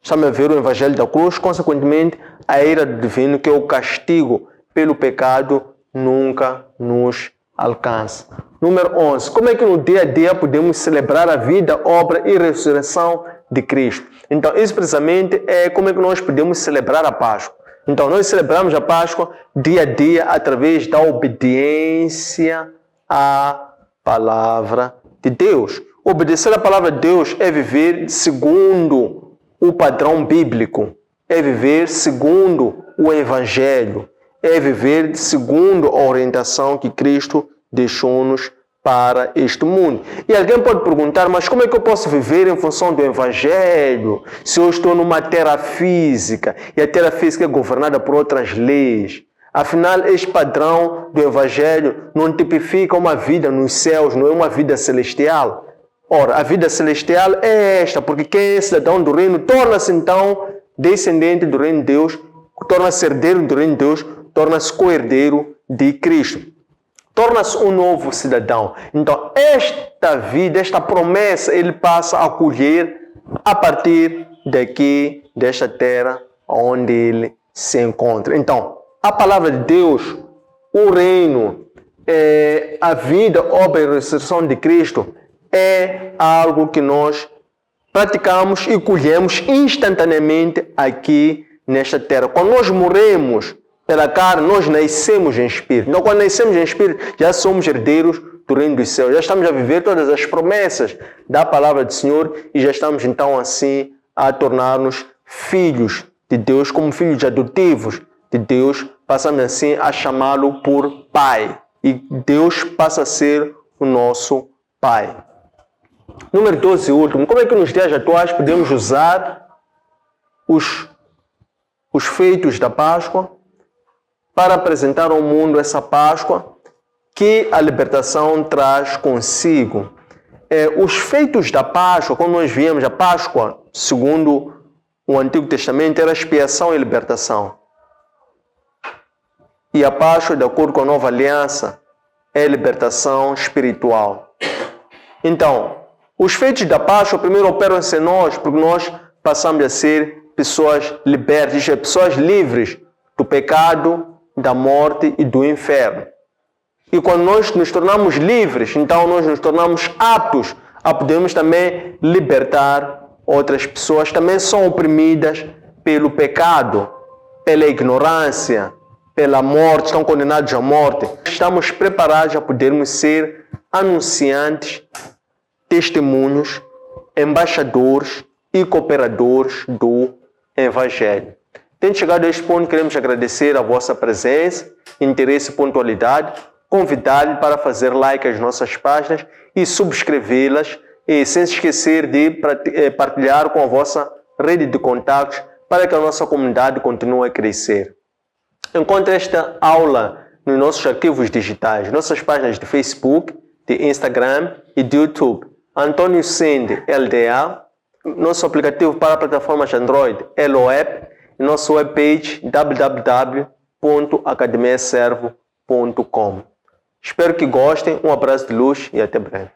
estamos a viver o Evangelho da cruz. Consequentemente, a ira do divino, que é o castigo pelo pecado, nunca nos alcança. Número 11. Como é que no dia a dia podemos celebrar a vida, obra e ressurreição de Cristo? Então, isso precisamente é como é que nós podemos celebrar a Páscoa. Então, nós celebramos a Páscoa dia a dia através da obediência à palavra de Deus. Obedecer à palavra de Deus é viver segundo o padrão bíblico, é viver segundo o Evangelho, é viver segundo a orientação que Cristo deixou-nos para este mundo. E alguém pode perguntar, mas como é que eu posso viver em função do Evangelho se eu estou numa terra física e a terra física é governada por outras leis? Afinal, este padrão do Evangelho não tipifica uma vida nos céus, não é uma vida celestial. Ora, a vida celestial é esta, porque quem é cidadão do reino torna-se então descendente do reino de Deus, torna-se herdeiro do reino de Deus, torna-se co-herdeiro de Cristo. Torna-se um novo cidadão. Então, esta vida, esta promessa, ele passa a colher a partir daqui, desta terra onde ele se encontra. Então, a palavra de Deus, o reino, a vida, obra e ressurreição de Cristo é algo que nós praticamos e colhemos instantaneamente aqui nesta terra. Quando nós morremos pela carne, nós nascemos em espírito. Então, quando nascemos em espírito, já somos herdeiros do reino dos céus. Já estamos a viver todas as promessas da palavra do Senhor e já estamos, então, assim, a tornar-nos filhos de Deus, como filhos adotivos de Deus. Passamos, assim, a chamá-lo por Pai. E Deus passa a ser o nosso Pai. Número 12 e último. Como é que nos dias atuais podemos usar os feitos da Páscoa para apresentar ao mundo essa Páscoa que a libertação traz consigo? Os feitos da Páscoa, quando nós viemos a Páscoa, segundo o Antigo Testamento, era expiação e libertação. E a Páscoa, de acordo com a Nova Aliança, é libertação espiritual. Então, os feitos da Páscoa primeiro operam-se em nós, porque nós passamos a ser pessoas libertas, pessoas livres do pecado, da morte e do inferno. E quando nós nos tornamos livres, então nós nos tornamos aptos a podermos também libertar outras pessoas que também são oprimidas pelo pecado, pela ignorância, pela morte, estão condenados à morte. Estamos preparados a podermos ser anunciantes, testemunhos, embaixadores e cooperadores do Evangelho. Tendo chegado a este ponto, queremos agradecer a vossa presença, interesse e pontualidade, convidar-lhe para fazer like às nossas páginas e subscrevê-las, e sem se esquecer de partilhar com a vossa rede de contatos para que a nossa comunidade continue a crescer. Encontre esta aula nos nossos arquivos digitais, nossas páginas de Facebook, de Instagram e de YouTube. Antônio Sende LDA, nosso aplicativo para plataformas Android, LOApp, e nossa webpage www.academiaservo.com. Espero que gostem, um abraço de luz e até breve.